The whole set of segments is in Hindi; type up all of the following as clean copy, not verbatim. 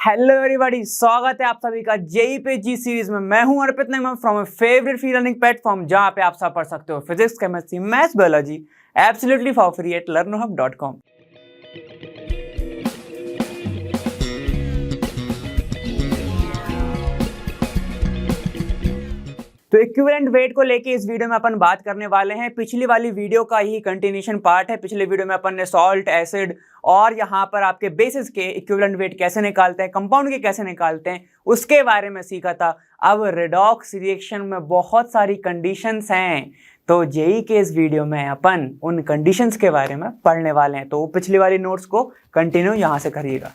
हेलो एवरीबॉडी, स्वागत है आप सभी का जेई पे जी सीरीज में। मैं हूं अर्पित नेमा from a favourite free learning platform जहां पे आप सब पढ़ सकते हो physics, chemistry, maths, biology absolutely for free at learnerhub.com। तो इक्विवेलेंट वेट को लेके इस वीडियो में अपन बात करने वाले हैं। पिछली वाली वीडियो का ही कंटिन्यूशन पार्ट है। पिछले वीडियो में अपन ने सॉल्ट, एसिड और यहाँ पर आपके बेसिस के इक्विवेलेंट वेट कैसे निकालते हैं, कंपाउंड के कैसे निकालते हैं, उसके बारे में सीखा था। अब रेडॉक्स रिएक्शन में बहुत सारी कंडीशंस हैं, तो जेई के इस वीडियो में अपन उन कंडीशंस के बारे में पढ़ने वाले हैं। तो पिछली वाली नोट्स को कंटिन्यू यहाँ से करिएगा।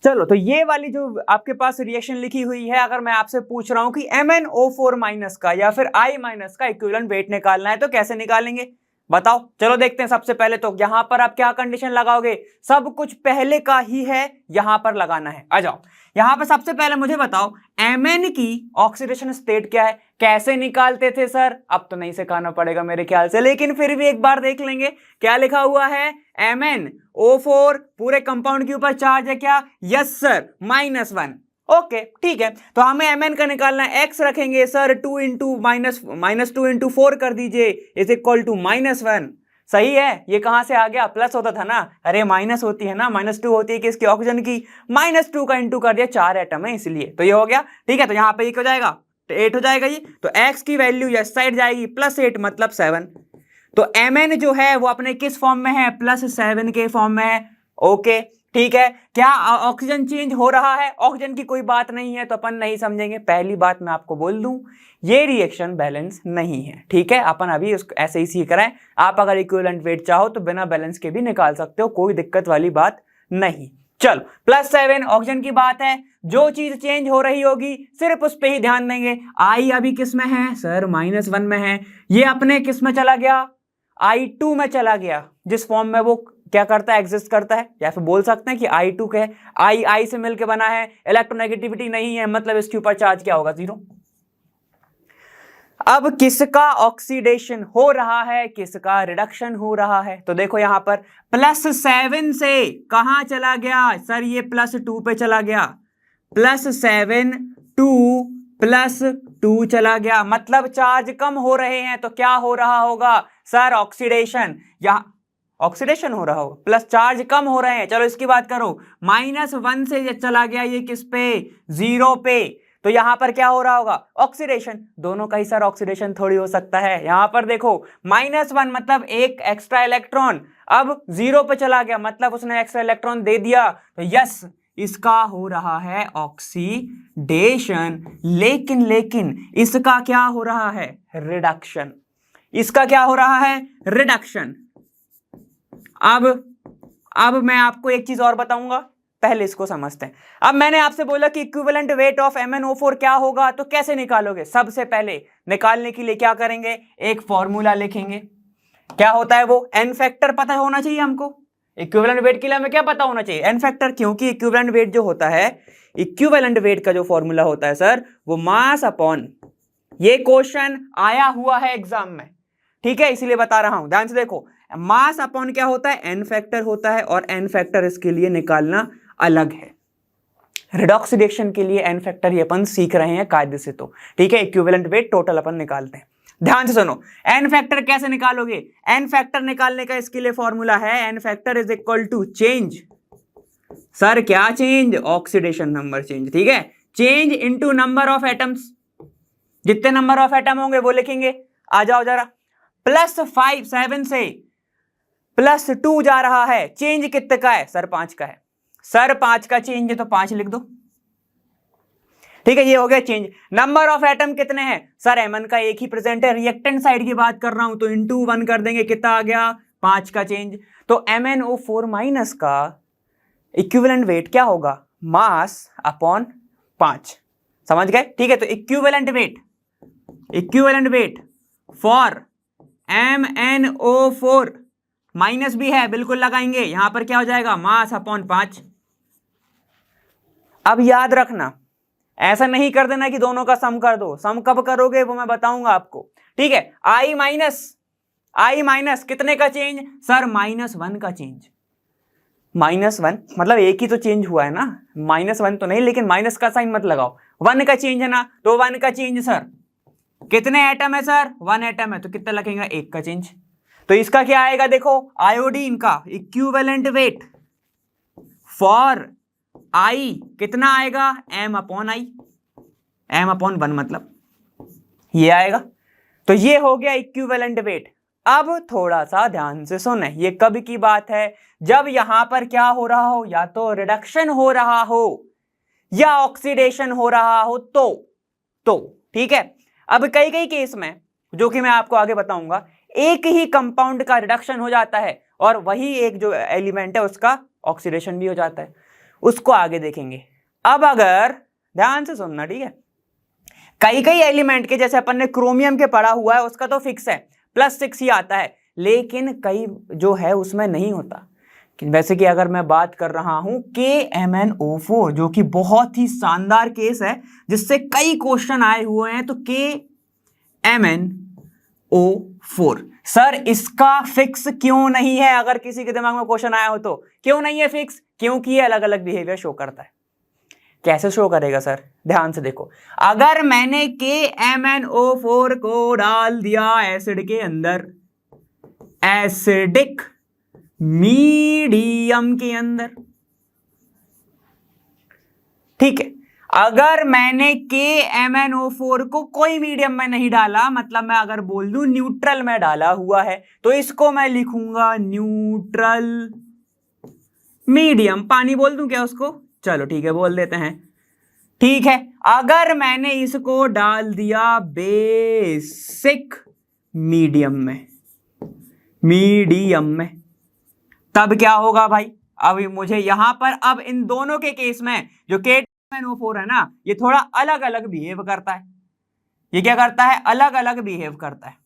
चलो, तो ये वाली जो आपके पास रिएक्शन लिखी हुई है, अगर मैं आपसे पूछ रहा हूं कि MnO4 माइनस का या फिर I माइनस का इक्विवेलेंट वेट निकालना है तो कैसे निकालेंगे बताओ। चलो देखते हैं। सबसे पहले तो यहां पर आप क्या कंडीशन लगाओगे, सब कुछ पहले का ही है, यहां पर लगाना है। आ जाओ यहां पर। सबसे पहले मुझे बताओ Mn की ऑक्सीडेशन स्टेट क्या है, कैसे निकालते थे सर? अब तो नहीं सिखाना पड़ेगा मेरे ख्याल से, लेकिन फिर भी एक बार देख लेंगे। क्या लिखा हुआ है? MnO4 पूरे कंपाउंड के ऊपर चार्ज है क्या? Yes sir, -1। ओके ठीक है, तो हमें Mn का निकालना है। x रखेंगे सर, 2 इंटू माइनस 2 इंटू 4 कर दीजिए इज इक्वल टू -1। सही है, ये कहां से आ गया? प्लस होता था ना, अरे माइनस होती है ना, -2 होती है किसकी? ऑक्सीजन की। -2 का इंटू कर दिया, 4 एटम है इसलिए, तो ये हो गया। ठीक है, तो यहाँ पे ये हो जाएगा, तो 8 हो जाएगा ये। तो x की वैल्यू यस साइड जाएगी, +8 मतलब 7। तो Mn जो है वो अपने किस फॉर्म में है? +7 के फॉर्म में है। ओके ठीक है, क्या ऑक्सीजन चेंज हो रहा है? ऑक्सीजन की कोई बात नहीं है तो अपन नहीं समझेंगे। पहली बात मैं आपको बोल दूं, ये रिएक्शन बैलेंस नहीं है। ठीक है, अपन अभी उसको ऐसे ही सीख रहे हैं। आप अगर इक्विवेलेंट वेट चाहो तो बिना बैलेंस के भी निकाल सकते हो, कोई दिक्कत वाली बात नहीं। चलो, +7 ऑक्सीजन की बात है। जो चीज चेंज हो रही होगी सिर्फ उस पर ही ध्यान देंगे। I अभी किस में है सर? -1 में है। ये अपने किस में चला गया? I2 में चला गया, जिस फॉर्म में वो क्या करता है? एग्जिस्ट करता है। या फिर बोल सकते हैं कि I2 के I से मिलकर बना है, इलेक्ट्रोनेगेटिविटी नहीं है, मतलब इसके ऊपर चार्ज क्या होगा? 0। अब किसका ऑक्सीडेशन हो रहा है, किसका रिडक्शन हो रहा है? तो देखो यहां पर +7 से कहां चला गया सर? ये +2 पे चला गया। +7 +2 चला गया, मतलब चार्ज कम हो रहे हैं। तो क्या हो रहा होगा सर? ऑक्सीडेशन। यहां ऑक्सीडेशन हो रहा होगा, प्लस चार्ज कम हो रहे हैं। चलो इसकी बात करो, -1 से चला गया ये किस पे? 0 पे। तो यहां पर क्या हो रहा होगा? ऑक्सीडेशन। दोनों का ही सर ऑक्सीडेशन थोड़ी हो सकता है। यहां पर देखो -1 मतलब एक एक्स्ट्रा इलेक्ट्रॉन, अब 0 पे चला गया मतलब उसने एक्स्ट्रा इलेक्ट्रॉन दे दिया। तो यस, इसका हो रहा है ऑक्सीडेशन। लेकिन इसका क्या हो रहा है? रिडक्शन। इसका क्या हो रहा है? रिडक्शन। अब मैं आपको एक चीज और बताऊंगा, पहले इसको समझते हैं। अब मैंने आपसे बोला कि इक्विवेलेंट वेट ऑफ MnO4 क्या होगा, तो कैसे निकालोगे? सबसे पहले निकालने के लिए क्या करेंगे? एक फॉर्मूला लिखेंगे। क्या होता है वो? एन फैक्टर पता होना चाहिए हमको। इक्विवेलेंट वेट के लिए हमें क्या पता होना चाहिए? N factor. क्योंकि इक्विवेलेंट वेट जो होता है, इक्विवेलेंट वेट का जो फॉर्मूला होता है सर, वो मास अपॉन, ये क्वेश्चन आया हुआ है एग्जाम में, ठीक है, इसीलिए बता रहा हूं, ध्यान से देखो। मास अपॉन क्या होता है? एन फैक्टर होता है, और एन फैक्टर इसके लिए निकालना अलग है। रिडॉक्स रिएक्शन के लिए एन फैक्टर ये अपन सीख रहे हैं कायदे से, तो ठीक है। इक्विवेलेंट वेट टोटल अपन निकालते हैं, ध्यान से सुनो। एन फैक्टर कैसे निकालोगे? एन फैक्टर निकालने का इसके लिए फॉर्मूला है, n factor is equal to change. Sir क्या चेंज? ऑक्सीडेशन नंबर चेंज, ठीक है। Change into number of atoms, जितने नंबर ऑफ एटम होंगे वो लिखेंगे। आ जाओ जरा, +7 से +2 जा रहा है, चेंज कितने का है सर? 5 का है। सर 5 का चेंज है तो 5 लिख दो, ठीक है। ये हो गया चेंज। नंबर ऑफ एटम कितने हैं सर? Mn का एक ही प्रेजेंट है, रिएक्टेंट साइड की बात कर रहा हूं, तो इंटू 1 कर देंगे, कितना आ गया? 5 का चेंज। तो MnO4 माइनस का इक्विवेलेंट वेट क्या होगा? Mass upon 5। समझ गए? ठीक है, तो equivalent wait for MnO4 minus भी है, बिल्कुल लगाएंगे। यहां पर क्या हो जाएगा? Mass upon 5। अब याद रखना, ऐसा नहीं कर देना कि दोनों का सम कर दो, सम कब करोगे वो मैं बताऊंगा आपको, ठीक है। आई माइनस कितने का चेंज सर, -1 का चेंज। -1 मतलब एक ही तो चेंज हुआ है ना, -1 तो नहीं, लेकिन माइनस का साइन मत लगाओ, 1 का चेंज है ना, तो 1 का चेंज सर कितने एटम है सर, 1 एटम है, तो कितना लगेगा 1 का चेंज। तो इसका क्या आएगा देखो, आयोडीन का इक्विवेलेंट वेट फॉर आई कितना आएगा, m/i, m/1 मतलब ये आएगा। तो ये हो गया इक्विवेलेंट वेट। अब थोड़ा सा ध्यान से सुने, ये कब की बात है, जब यहां पर क्या हो रहा हो, या तो रिडक्शन हो रहा हो या ऑक्सीडेशन हो रहा हो, तो ठीक है। अब कई केस में, जो कि मैं आपको आगे बताऊंगा, एक ही कंपाउंड का रिडक्शन हो जाता है और वही एक जो एलिमेंट है उसका ऑक्सीडेशन भी हो जाता है, उसको आगे देखेंगे। अब अगर ध्यान से सुनना, ठीक है, कई एलिमेंट के, जैसे अपन ने क्रोमियम के पढ़ा हुआ है, उसका तो फिक्स है +6 ही आता है, लेकिन कई जो है उसमें नहीं होता। वैसे कि अगर मैं बात कर रहा हूं KMnO4, जो कि बहुत ही शानदार केस है जिससे कई क्वेश्चन आए हुए हैं, तो KMnO4 सर इसका फिक्स क्यों नहीं है, अगर किसी के दिमाग में क्वेश्चन आया हो तो क्यों नहीं है फिक्स, क्योंकि ये अलग अलग बिहेवियर शो करता है। कैसे शो करेगा सर, ध्यान से देखो, अगर मैंने KMnO4 को डाल दिया एसिड के अंदर, एसिडिक मीडियम के अंदर, ठीक है, अगर मैंने KMnO4 को कोई मीडियम में नहीं डाला, मतलब मैं अगर बोल दूं न्यूट्रल में डाला हुआ है, तो इसको मैं लिखूंगा न्यूट्रल मीडियम। पानी बोल दूं क्या उसको, चलो ठीक है बोल देते हैं, ठीक है। अगर मैंने इसको डाल दिया बेसिक मीडियम में, तब क्या होगा भाई, अब मुझे यहां पर, अब इन दोनों के केस में जो KMnO4 है ना, ये थोड़ा अलग अलग बिहेव करता है। ये क्या करता है, अलग अलग बिहेव करता है।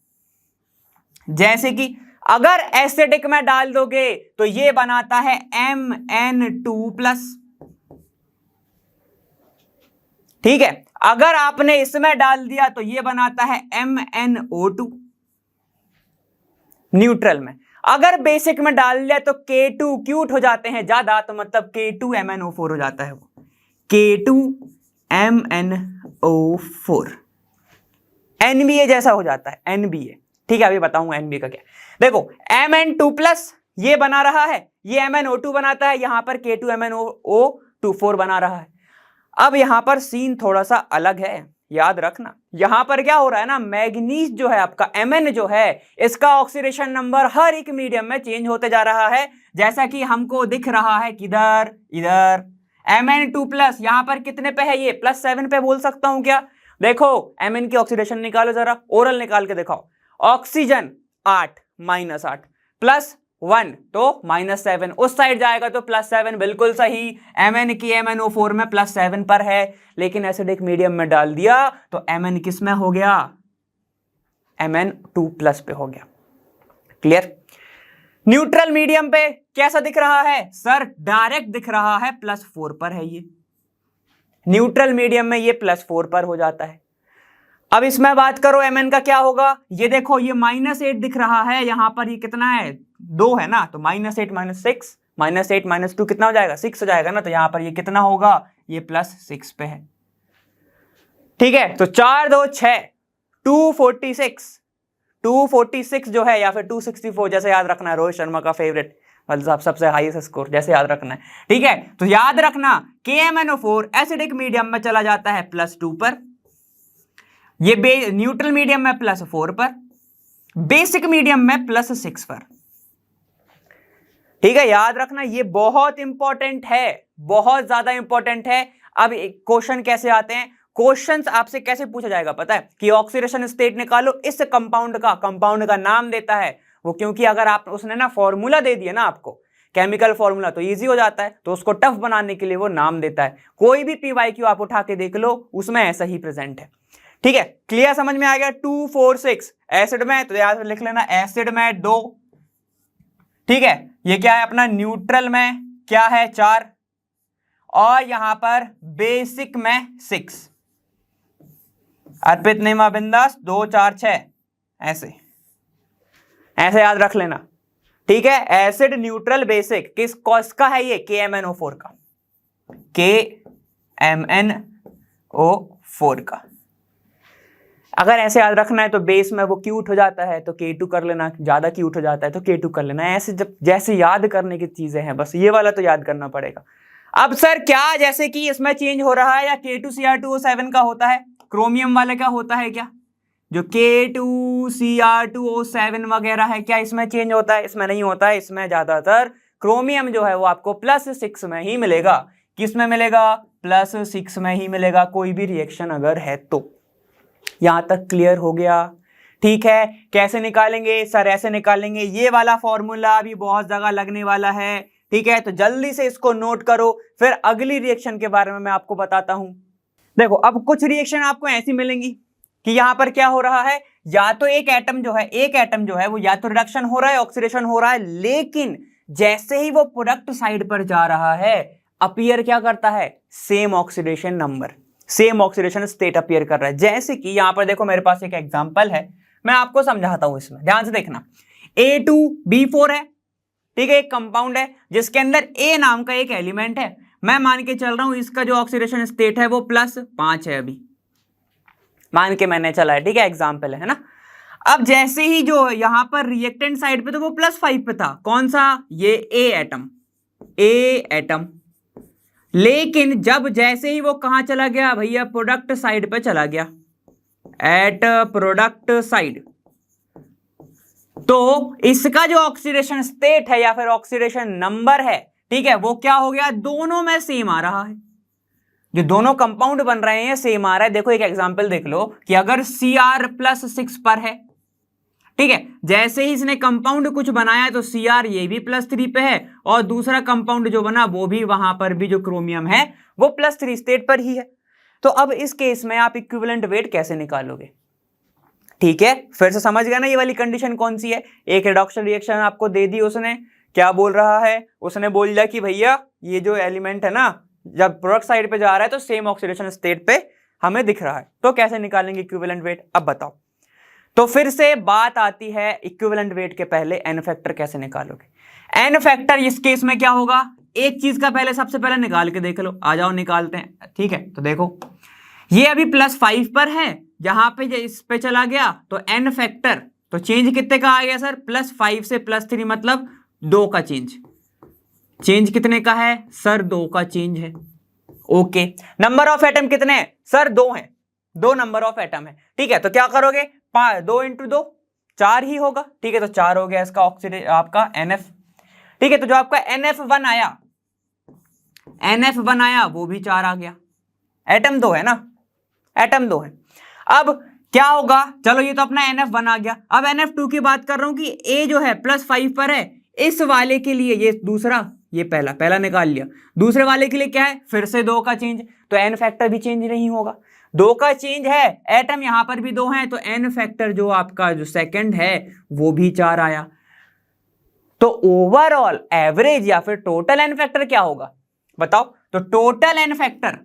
जैसे कि अगर एसिडिक में डाल दोगे तो ये बनाता है Mn2+, ठीक है। अगर आपने इसमें डाल दिया तो ये बनाता है MnO2 न्यूट्रल में। अगर बेसिक में डाल लिया तो K2 क्यूट हो जाते हैं ज्यादा, तो मतलब K2MnO4 हो जाता है, वो K2MnO4 NBA जैसा हो जाता है, NBA, ठीक है। अभी बताऊंगा NBA का क्या। देखो Mn2+ ये बना रहा है, ये MnO2 बनाता है, यहां पर K2MnO4 बना रहा है। अब यहां पर सीन थोड़ा सा अलग है, याद रखना। यहां पर क्या हो रहा है ना, मैग्नीज जो है आपका Mn जो है, इसका ऑक्सीडेशन नंबर हर एक मीडियम में चेंज होते जा रहा है, जैसा कि हमको दिख रहा है किधर, इधर। Mn2+ यहां पर कितने पे है, ये +7 पे बोल सकता हूं क्या, देखो Mn की ऑक्सीडेशन निकालो जरा, ओरल निकाल के दिखाओ। ऑक्सीजन 8 -8 +1 तो -7, उस साइड जाएगा तो +7, बिल्कुल सही। Mn की MnO4 में +7 पर है, लेकिन एसिडिक मीडियम में डाल दिया तो Mn किस में हो गया, Mn2+ पे हो गया। क्लियर। न्यूट्रल मीडियम पे कैसा दिख रहा है सर, डायरेक्ट दिख रहा है +4 पर है, ये न्यूट्रल मीडियम में ये +4 पर हो जाता है। अब इसमें बात करो Mn का क्या होगा, ये देखो ये -8 दिख रहा है, यहां पर ये कितना है, 2 है ना, तो -8 -6 -8 -2 कितना हो जाएगा, 6 हो जाएगा ना, तो यहां पर ये कितना होगा, ये +6 पे है, ठीक है। तो 4 2 6 246 जो है, या फिर 264 जैसे याद रखना है, रोहित शर्मा का फेवरेट, मतलब सबसे हाईएस्ट स्कोर जैसे याद रखना है, ठीक है। तो याद रखना KMnO4 एसिडिक मीडियम में चला जाता है +2 पर, ये न्यूट्रल मीडियम में +4 पर, बेसिक मीडियम में +6 पर, ठीक है। याद रखना ये बहुत इंपॉर्टेंट है, बहुत ज्यादा इंपॉर्टेंट है। अब क्वेश्चन कैसे आते हैं, क्वेश्चंस आपसे कैसे पूछा जाएगा पता है, कि ऑक्सीडेशन स्टेट निकालो इस कंपाउंड का नाम देता है वो, क्योंकि अगर आप उसने ना फॉर्मूला दे दिया ना आपको, केमिकल फॉर्मूला, तो इजी हो जाता है, तो उसको टफ बनाने के लिए वो नाम देता है। कोई भी PYQ आप उठा के देख लो, उसमें ऐसा ही प्रेजेंट है, ठीक है। क्लियर, समझ में आ गया। 2 4 6 एसिड में, तो याद लिख लेना एसिड में 2, ठीक है। ये क्या है अपना न्यूट्रल में क्या है 4, और यहां पर बेसिक में 6, अर्पित नेमा बिंदास 2 4 6, ऐसे ऐसे याद रख लेना, ठीक है। एसिड न्यूट्रल बेसिक किस कॉस का है ये, KMnO4 का, KMnO4 का। अगर ऐसे याद रखना है तो बेस में वो क्यूट हो जाता है तो K2 कर लेना, ज्यादा क्यूट हो जाता है तो K2 कर लेना, ऐसे जब जैसे याद करने की चीजें हैं, बस ये वाला तो याद करना पड़ेगा। अब सर क्या जैसे कि इसमें चेंज हो रहा है या K2Cr2O7 का होता है, क्रोमियम वाले का होता है क्या, जो K2Cr2O7 वगैरह है, क्या इसमें चेंज होता है? इसमें नहीं होता है, इसमें ज्यादातर क्रोमियम जो है वो आपको +6 में ही मिलेगा। किस में मिलेगा? +6 में ही मिलेगा, कोई भी रिएक्शन अगर है तो। यहां तक क्लियर हो गया? ठीक है। कैसे निकालेंगे सर? ऐसे निकालेंगे, ये वाला फॉर्मूला अभी बहुत जगह लगने वाला है, ठीक है, तो जल्दी से इसको नोट करो, फिर अगली रिएक्शन के बारे में मैं आपको बताता हूं। देखो अब कुछ रिएक्शन आपको ऐसी मिलेंगी कि यहां पर क्या हो रहा है, या तो एक एटम जो है वो या तो रिडक्शन हो रहा है, ऑक्सीडेशन हो रहा है, लेकिन जैसे ही वो प्रोडक्ट साइड पर जा रहा है अपीयर क्या करता है, same oxidation number, same oxidation state appear कर रहा है। जैसे कि यहां पर देखो मेरे पास एक एग्जांपल है, मैं आपको समझाता हूं, इसमें ध्यान से देखना। A2B4 है, ठीक है, एक कंपाउंड है जिसके अंदर A नाम का एक एलिमेंट है। मैं मान के चल रहा हूं इसका जो ऑक्सीडेशन स्टेट है वो +5 है, अभी मान के मैंने चला है, ठीक है, एग्जाम्पल है ना। अब जैसे ही जो यहां पर रिएक्टेंट साइड पे तो वो +5 पे था, कौन सा, ये A एटम, लेकिन जब जैसे ही वो कहां चला गया भैया, प्रोडक्ट साइड पे चला गया, एट प्रोडक्ट साइड, तो इसका जो ऑक्सीडेशन स्टेट है या फिर ऑक्सीडेशन नंबर है, ठीक है, वो क्या हो गया, दोनों में सेम आ रहा है, जो दोनों कंपाउंड बन रहे हैं सेम आ रहा है। देखो एक एग्जांपल देख लो कि अगर Cr +6 पर है, ठीक है, जैसे ही इसने कंपाउंड कुछ बनाया तो Cr ये भी +3 पे है, और दूसरा कंपाउंड जो बना वो भी, वहां पर भी जो क्रोमियम है वो +3 स्टेट पर ही है। तो अब इस केस में आप इक्विवेलेंट वेट कैसे निकालोगे? ठीक है, फिर से समझ गया ना ये वाली कंडीशन कौन सी है। एक रिडक्शन रिएक्शन आपको दे दी उसने, क्या बोल रहा है, उसने बोल दिया कि भैया ये जो एलिमेंट है ना, जब प्रोडक्ट साइड पे जा रहा है तो सेम ऑक्सीडेशन स्टेट पे हमें दिख रहा है, तो कैसे निकालेंगे इक्विवेलेंट वेट, अब बताओ। तो फिर से बात आती है इक्विवेलेंट वेट के पहले एन फैक्टर कैसे निकालोगे। एन फैक्टर इस केस में क्या होगा, एक चीज का पहले सबसे पहले निकाल के देख लो, आ जाओ निकालते हैं, ठीक है। तो देखो ये अभी +5 पर है, जहां पे इस पे चला गया तो एन फैक्टर, तो चेंज कितने का आ गया सर, +5 से +3 मतलब 2 का चेंज कितने का है सर, 2 का चेंज है। ओके, नंबर ऑफ एटम कितने हैं सर, 2 हैं, 2 नंबर ऑफ एटम है, ठीक है। तो क्या करोगे, 2 × 2 4 ही होगा, ठीक है, तो 4 हो गया इसका ऑक्सीडेशन आपका NF, ठीक है। तो जो आपका NF1 आया वो भी 4 आ गया, एटम 2 है ना, एटम 2 है। अब क्या होगा, चलो ये तो अपना NF1 आ गया, अब NF2 की बात कर रहा हूं कि A जो है +5 पर है, इस वाले के लिए ये दूसरा, ये पहला निकाल लिया, दूसरे वाले के लिए क्या है, फिर से 2 का चेंज, तो एन फैक्टर भी चेंज नहीं होगा, 2 का चेंज है, एटम यहां पर भी 2 हैं, तो एन फैक्टर जो आपका जो सेकंड है वो भी 4 आया। तो ओवरऑल एवरेज या फिर टोटल एन फैक्टर क्या होगा बताओ। तो टोटल एन फैक्टर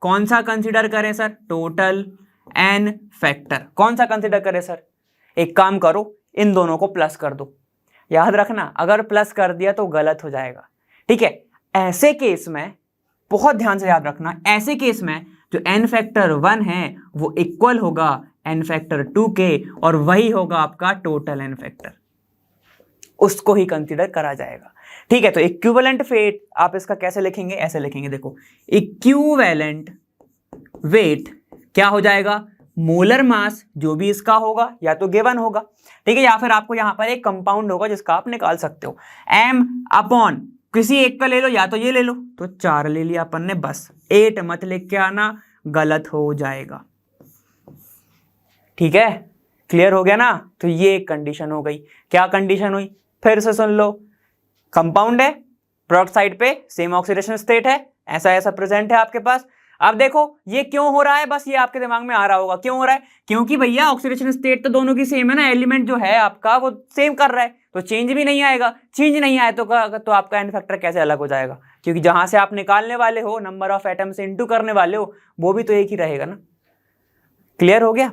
कौन सा कंसीडर करें सर, टोटल एन फैक्टर कौन सा कंसीडर करें सर, एक काम करो इन दोनों को प्लस कर दो, याद रखना अगर प्लस कर दिया तो गलत हो जाएगा, ठीक है। ऐसे केस में बहुत ध्यान से याद रखना, ऐसे केस में जो एन फैक्टर 1 है वो इक्वल होगा एन फैक्टर 2 के, और वही होगा आपका टोटल एन फैक्टर, उसको ही कंसीडर करा जाएगा, ठीक है। तो इक्विवेलेंट वेट आप इसका कैसे लिखेंगे, ऐसे लिखेंगे, देखो इक्विवेलेंट वेट क्या हो जाएगा, मोलर मास जो भी इसका होगा या तो गिवन होगा, ठीक है, या फिर आपको यहां पर एक कंपाउंड होगा जिसका आप निकाल सकते हो, m अपॉन किसी एक का ले लो, या तो ये ले लो, तो 4 ले लिया अपन ने, बस 8 मत लिख के आना, गलत हो जाएगा, ठीक है। क्लियर हो गया ना। तो ये एक कंडीशन हो गई, क्या कंडीशन हुई फिर से सुन लो, कंपाउंड है, प्रोडक्ट साइड पे सेम ऑक्सीडेशन स्टेट है, ऐसा प्रेजेंट है आपके पास। अब देखो ये क्यों हो रहा है, बस ये आपके दिमाग में आ रहा होगा क्यों हो रहा है, क्योंकि भैया ऑक्सीडेशन स्टेट तो दोनों की सेम है ना, एलिमेंट जो है आपका वो सेम कर रहा है, तो चेंज भी नहीं आएगा, चेंज नहीं आए तो आपका एन फैक्टर कैसे अलग हो जाएगा, क्योंकि जहां से आप निकालने वाले हो नंबर ऑफ एटम से इंटू करने वाले हो वो भी तो एक ही रहेगा ना। क्लियर हो गया,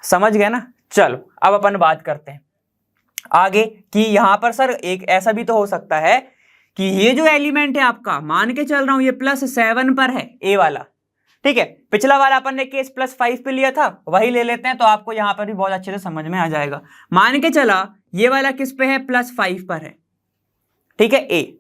समझ गए ना। चलो अब अपन बात करते हैं आगे कि यहां पर सर एक ऐसा भी तो हो सकता है कि ये जो एलिमेंट है आपका, मान के चल रहा हूं ये +7 पर है ए वाला, ठीक है। पिछला वाला अपन ने केस +5 पे लिया था, वही ले लेते हैं तो आपको यहां पर भी बहुत अच्छे से समझ में आ जाएगा। मान के चला ये वाला किस पे है, +5 पर है, ठीक है ए।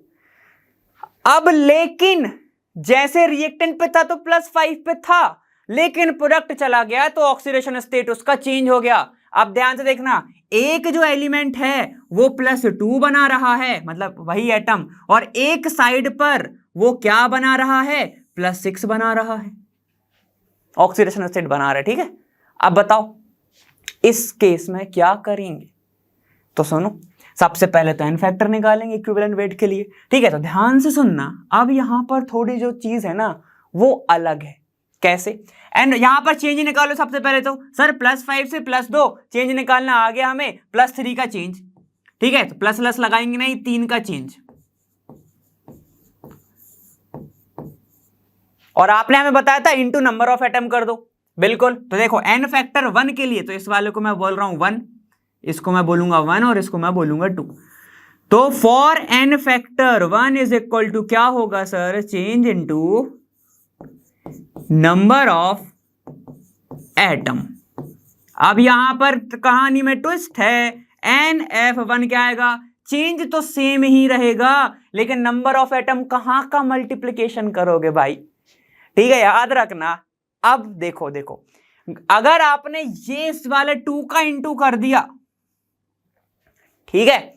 अब लेकिन जैसे रिएक्टेंट पे था तो +5 पे था, लेकिन प्रोडक्ट चला गया तो ऑक्सीडेशन स्टेट उसका चेंज हो गया। अब ध्यान से देखना, एक जो एलिमेंट है वो +2 बना रहा है, मतलब वही एटम, और एक साइड पर वो क्या बना रहा है, +6 बना रहा है, ऑक्सीडेशन स्टेट बना रहा है, ठीक है। अब बताओ इस केस में क्या करेंगे, तो सुनो, सबसे पहले तो एन फैक्टर निकालेंगे इक्विवेलेंट वेट के लिए, ठीक है। तो ध्यान से सुनना, अब यहां पर थोड़ी जो चीज है ना वो अलग है। कैसे? एंड यहां पर चेंज निकालो सबसे पहले तो सर +5 से +2 चेंज निकालना आ गया हमें, +3 का चेंज, ठीक है। तो प्लस लगाएंगे नहीं, 3 का चेंज। और आपने हमें बताया था इनटू नंबर ऑफ एटम कर दो, बिल्कुल। तो देखो एन फैक्टर 1 के लिए तो इस वाले को मैं बोल रहा हूं 1, इसको मैं बोलूंगा 1 और इसको मैं बोलूंगा 2। तो for n factor 1 is equal to क्या होगा sir, change into number of atom. अब यहां पर कहानी में ट्विस्ट है, NF1 क्या आएगा, चेंज तो सेम ही रहेगा लेकिन नंबर ऑफ एटम कहां का मल्टीप्लिकेशन करोगे भाई, ठीक है, याद रखना। अब देखो देखो, अगर आपने ये इस वाले 2 का इंटू कर दिया, ठीक है,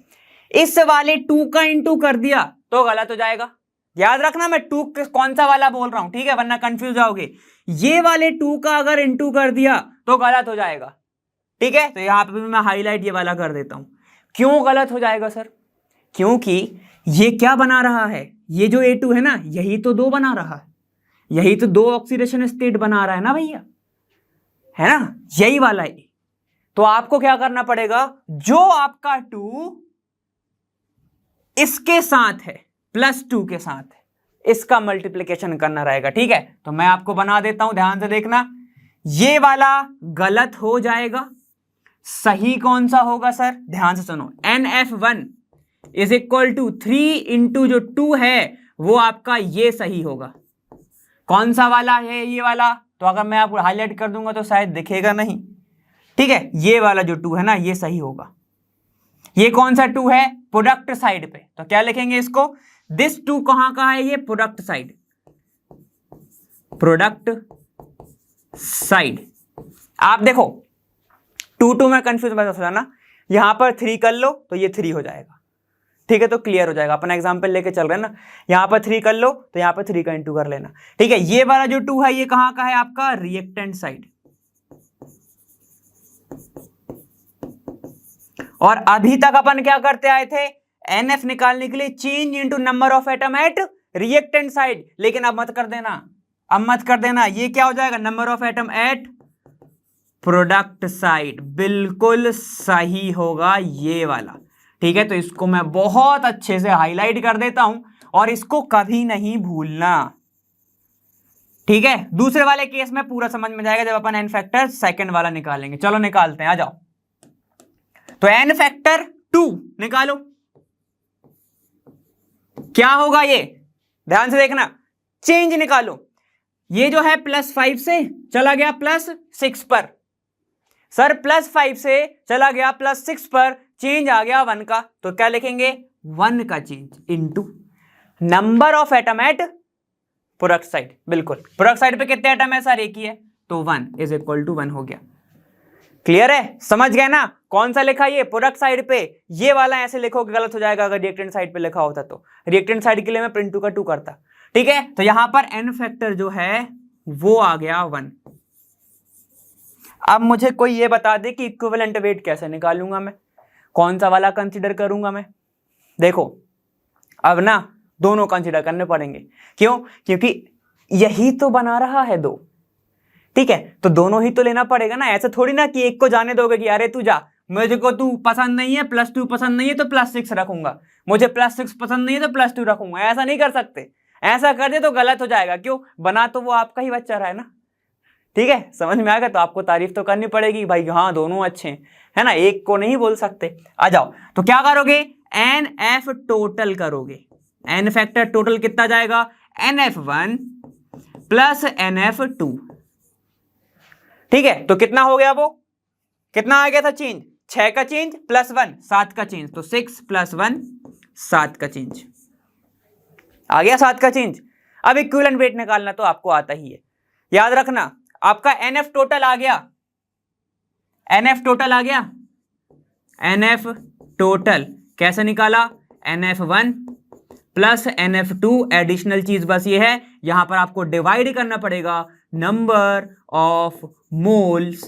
इस वाले 2 का इंटू कर दिया तो गलत हो जाएगा। याद रखना मैं 2 कौन सा वाला बोल रहा हूं, ठीक है, वरना कंफ्यूज जाओगे। ये वाले 2 का अगर इंटू कर दिया तो गलत हो जाएगा, ठीक है। तो यहां पे भी मैं हाईलाइट ये वाला कर देता हूं। क्यों गलत हो जाएगा सर, क्योंकि ये क्या बना रहा है, ये जो A2 है ना, यही तो 2 बना रहा है, यही तो 2 ऑक्सीडेशन स्टेट बना रहा है ना भैया, है ना, यही वाला है। तो आपको क्या करना पड़ेगा, जो आपका 2 इसके साथ है, +2 के साथ है, इसका मल्टीप्लिकेशन करना रहेगा, ठीक है। तो मैं आपको बना देता हूं, ध्यान से देखना, ये वाला गलत हो जाएगा, सही कौन सा होगा सर, ध्यान से सुनो, NF1 is equal to 3 into जो 2 है वो आपका ये सही होगा। कौन सा वाला है, ये वाला, तो अगर मैं आपको हाईलाइट कर दूंगा तो शायद दिखेगा नहीं, ठीक है। ये वाला जो 2 है ना ये सही होगा। ये कौन सा 2 है, प्रोडक्ट साइड पे, तो क्या लिखेंगे इसको, दिस 2 कहां का है, ये प्रोडक्ट साइड, प्रोडक्ट साइड। आप देखो 2 में कंफ्यूज मत हो जाना, यहां पर 3 कर लो तो ये 3 हो जाएगा, ठीक है, तो क्लियर हो जाएगा। अपना एग्जांपल लेके चल रहे हैं ना, यहां पर 3 कर लो तो यहां पर 3 का इंटू कर लेना, ठीक है। ये वाला जो 2 है ये कहां का है, आपका रिएक्टेंट साइड। और अभी तक अपन क्या करते आए थे, NF निकालने के लिए change into number of atom at reactant side, लेकिन अब मत कर देना, अब मत कर देना, ये क्या हो जाएगा, number of atom at product side. बिल्कुल सही होगा ये वाला, ठीक है। तो इसको मैं बहुत अच्छे से हाईलाइट कर देता हूं और इसको कभी नहीं भूलना, ठीक है। दूसरे वाले केस में पूरा समझ में जाएगा जब अपन एन फैक्टर सेकंड वाला निकालेंगे। चलो निकालते हैं, आ जाओ। तो एन फैक्टर 2 निकालो, क्या होगा ये, ध्यान से देखना, चेंज निकालो। ये जो है +5 से चला गया +6 पर, सर +5 से चला गया +6 पर, चेंज आ गया 1 का, तो क्या लिखेंगे, 1 का change into number of atom at product side. बिल्कुल, प्रोडक्ट साइड पे कितने एटम है सर, एक ही है, तो 1 इज इक्वल टू 1 हो गया। क्लियर है, समझ गए ना, कौन सा लिखा ये प्रोडक्ट साइड पे, ये वाला ऐसे लिखोगे गलत हो जाएगा अगर रिएक्टेंट साइड पे लिखा होता तो। रिएक्टेंट साइड के लिए मैं प्रिंट 2 का 2 करता, ठीक है। तो यहां पर एन फैक्टर जो है वो आ गया 1। अब मुझे कोई ये बता दे कि इक्विवेलेंट वेट कैसे निकालूंगा मैं, कौन सा वाला कंसीडर करूंगा मैं। देखो अब ना दोनों कंसीडर करने पड़ेंगे, क्यों, क्योंकि यही तो बना रहा है 2, ठीक है, तो दोनों ही तो लेना पड़ेगा ना। ऐसे थोड़ी ना कि एक को जाने दोगे कि अरे तू जा, मुझे को तू पसंद नहीं है, +2 पसंद नहीं है तो +6 रखूंगा, मुझे +6 पसंद नहीं है तो +2 रखूंगा, ऐसा नहीं कर सकते। ऐसा कर दे तो गलत हो जाएगा, क्यों? बना तो वो आपका ही बच्चा रहा है ना, ठीक है, समझ में आ गया? तो आपको तारीफ तो करनी पड़ेगी भाई, हाँ दोनों अच्छे हैं, है ना, एक को नहीं बोल सकते। आ जाओ, तो क्या करोगे, एन एफ टोटल करोगे, एन फैक्टर टोटल कितना जाएगा, NF1 प्लस NF2, ठीक है, तो कितना हो गया, वो कितना आ गया था चेंज, 6 का चेंज प्लस 1 7 का चेंज, तो 6 + 1 7 का चेंज आ गया, 7 का चेंज। अब इक्विवेलेंट वेट निकालना तो आपको आता ही है, याद रखना आपका NF टोटल आ गया, NF टोटल आ गया, NF टोटल कैसे निकाला, NF1 प्लस NF2, एडिशनल चीज बस ये है, यहां पर आपको डिवाइड करना पड़ेगा number of moles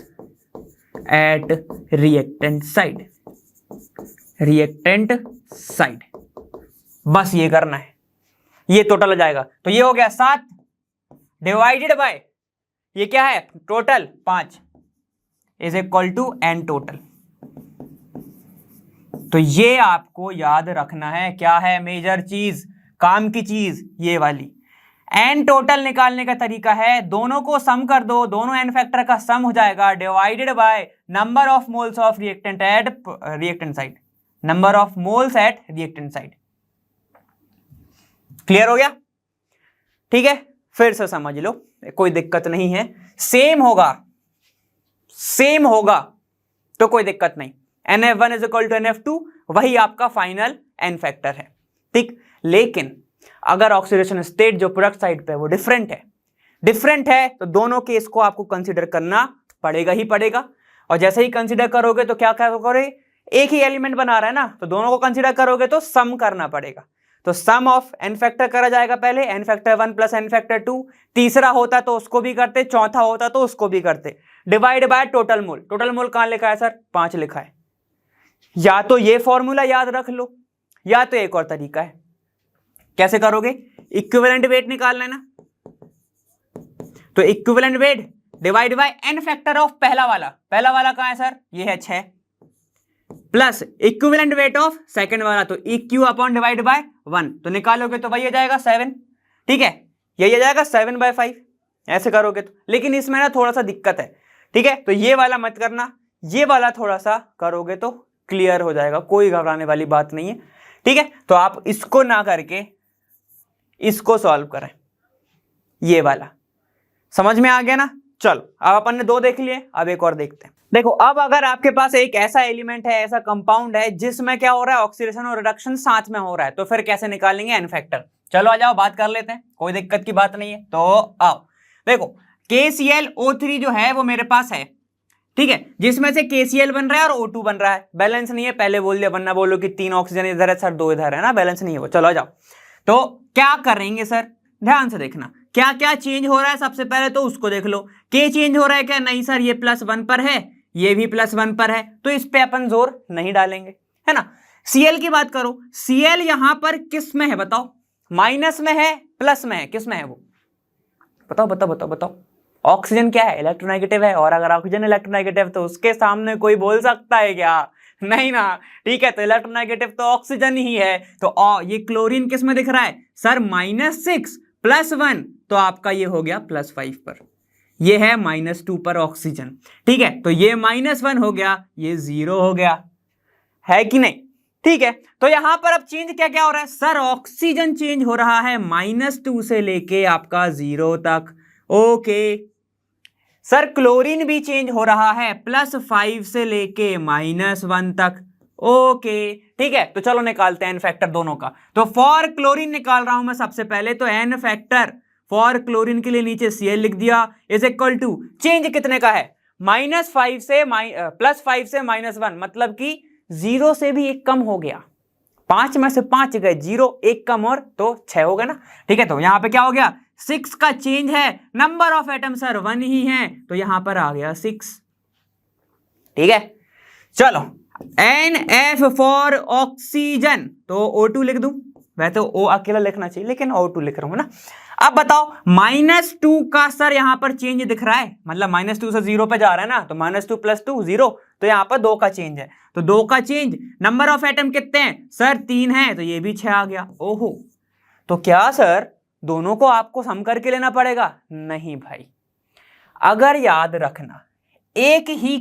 at reactant side, reactant side, बस ये करना है, ये टोटल हो जाएगा। तो ये हो गया 7 डिवाइडेड बाय ये क्या है, total 5 is equal to N total. तो ये आपको याद रखना है, क्या है मेजर चीज, काम की चीज ये वाली। N टोटल निकालने का तरीका है, दोनों को सम कर दो, दोनों N फैक्टर का सम हो जाएगा, divided by number of moles of reactant at reactant side, number of moles at reactant side. Clear हो गया? ठीक है, फिर से समझ लो, कोई दिक्कत नहीं है, सेम होगा, सेम होगा तो कोई दिक्कत नहीं। NF1 is equal to NF2, वही आपका फाइनल N फैक्टर है, ठीक। लेकिन अगर ऑक्सीडेशन स्टेट जो प्रोडक्ट साइड पे है वो डिफरेंट है तो दोनों केस को आपको कंसीडर करना पड़ेगा ही पड़ेगा। और जैसे ही कंसीडर करोगे तो क्या क्या करोगे, एक ही एलिमेंट बना रहा है ना, तो दोनों को कंसीडर करोगे तो सम करना पड़ेगा। तो सम ऑफ N फैक्टर करा जाएगा पहले, N factor 1 plus N factor 2, तीसरा होता तो उसको भी करते, चौथा होता तो उसको भी करते, divide by total mole. Total mole कहां लिखा है सर, 5 लिखा है। या तो ये फॉर्मूला याद रख लो, या तो एक और तरीका है, कैसे करोगे, इक्विवेलेंट वेट निकालना है ना, तो equivalent weight divide by N factor of पहला वाला कहां है सर, ये है 6, plus equivalent weight of second वाला, तो EQ अपॉन डिवाइड बाय 1, तो निकालोगे तो वही आ जाएगा 7, ठीक है, यही आ जाएगा 7/5, ऐसे करोगे तो। लेकिन इसमें ना थोड़ा सा दिक्कत है, ठीक है, तो ये वाला मत करना, ये वाला थोड़ा सा करोगे तो क्लियर हो जाएगा, कोई घबराने वाली बात नहीं है, ठीक है। तो आप इसको ना करके इसको सॉल्व करें, ये वाला समझ में आ गया ना। चलो अब अपन ने 2 देख लिए, अब एक और देखते हैं। देखो अब अगर आपके पास एक ऐसा एलिमेंट है, ऐसा कंपाउंड है जिसमें क्या हो रहा है, ऑक्सीडेशन और रिडक्शन साथ में हो रहा है, तो फिर कैसे निकालेंगे N फैक्टर। चलो आ जाओ बात कर लेते हैं, कोई दिक्कत की बात नहीं है। तो आओ देखो, KClO3 जो है वो मेरे पास है, ठीक है, जिसमें से KCl बन रहा है और O2 बन रहा है, बैलेंस नहीं है, पहले बोल दिया, वरना बोलो कि 3 ऑक्सीजन इधर है सर, 2 इधर है ना, बैलेंस नहीं है वो। चलो आ जाओ, तो क्या करेंगे सर, ध्यान से देखना क्या क्या चेंज हो रहा है। सबसे पहले तो उसको देख लो, K चेंज हो रहा है क्या, नहीं सर, ये +1 पर है, ये भी +1 पर है, तो इस पे अपन जोर नहीं डालेंगे, है ना। Cl की बात करो, Cl यहां पर किस में है बताओ, माइनस में है, प्लस में है, किस में है वो, बताओ बताओ बताओ बताओ। ऑक्सीजन क्या है, इलेक्ट्रोनेगेटिव है, और अगर ऑक्सीजन इलेक्ट्रोनेगेटिव तो उसके सामने कोई बोल सकता है क्या, नहीं ना, ठीक है, तो इलेक्ट्रोनेगेटिव तो ऑक्सीजन ही है। तो ये क्लोरीन किस में दिख रहा है सर, -6 + 1, तो आपका ये हो गया +5 पर, ये है -2 पर ऑक्सीजन, ठीक है, तो ये -1 हो गया, ये 0 हो गया, है कि नहीं, ठीक है। तो यहां पर अब चेंज क्या क्या हो रहा है सर, ऑक्सीजन चेंज हो रहा है -2 से लेके आपका 0 तक, ओके सर। क्लोरीन भी चेंज हो रहा है +5 से लेके -1 तक, ओके, ठीक है। तो चलो निकालते हैं N फैक्टर दोनों का। तो फॉर क्लोरीन निकाल रहा हूं मैं सबसे पहले, तो N फैक्टर फॉर क्लोरीन के लिए नीचे Cl लिख दिया, इज इक्वल टू, चेंज कितने का है, -5 से +5 से -1, मतलब कि 0 से भी एक कम हो गया, 5 में से 5 गए, 0 एक कम और तो 6 हो गया ना, ठीक है। तो यहां पे क्या हो गया, 6 का चेंज है, नंबर ऑफ एटम सर 1 ही है, तो यहां पर आ गया 6, ठीक है। चलो NF फॉर ऑक्सीजन, तो O2 लिख दूं, वैसे तो O अकेला लिखना चाहिए लेकिन O2 लिख रहा हूं ना। अब बताओ -2 का सर यहां पर चेंज दिख रहा है, मतलब -2 से 0 पे जा रहा है ना, तो -2 + 2 0, तो यहां पर 2 का चेंज है, तो 2 का चेंज, नंबर ऑफ एटम कितने हैं सर 3 है, तो ये भी 6 आ गया, ओहो। तो क्या सर दोनों को आपको सम करके लेना पड़ेगा? नहीं भाई, अगर याद रखना एक ही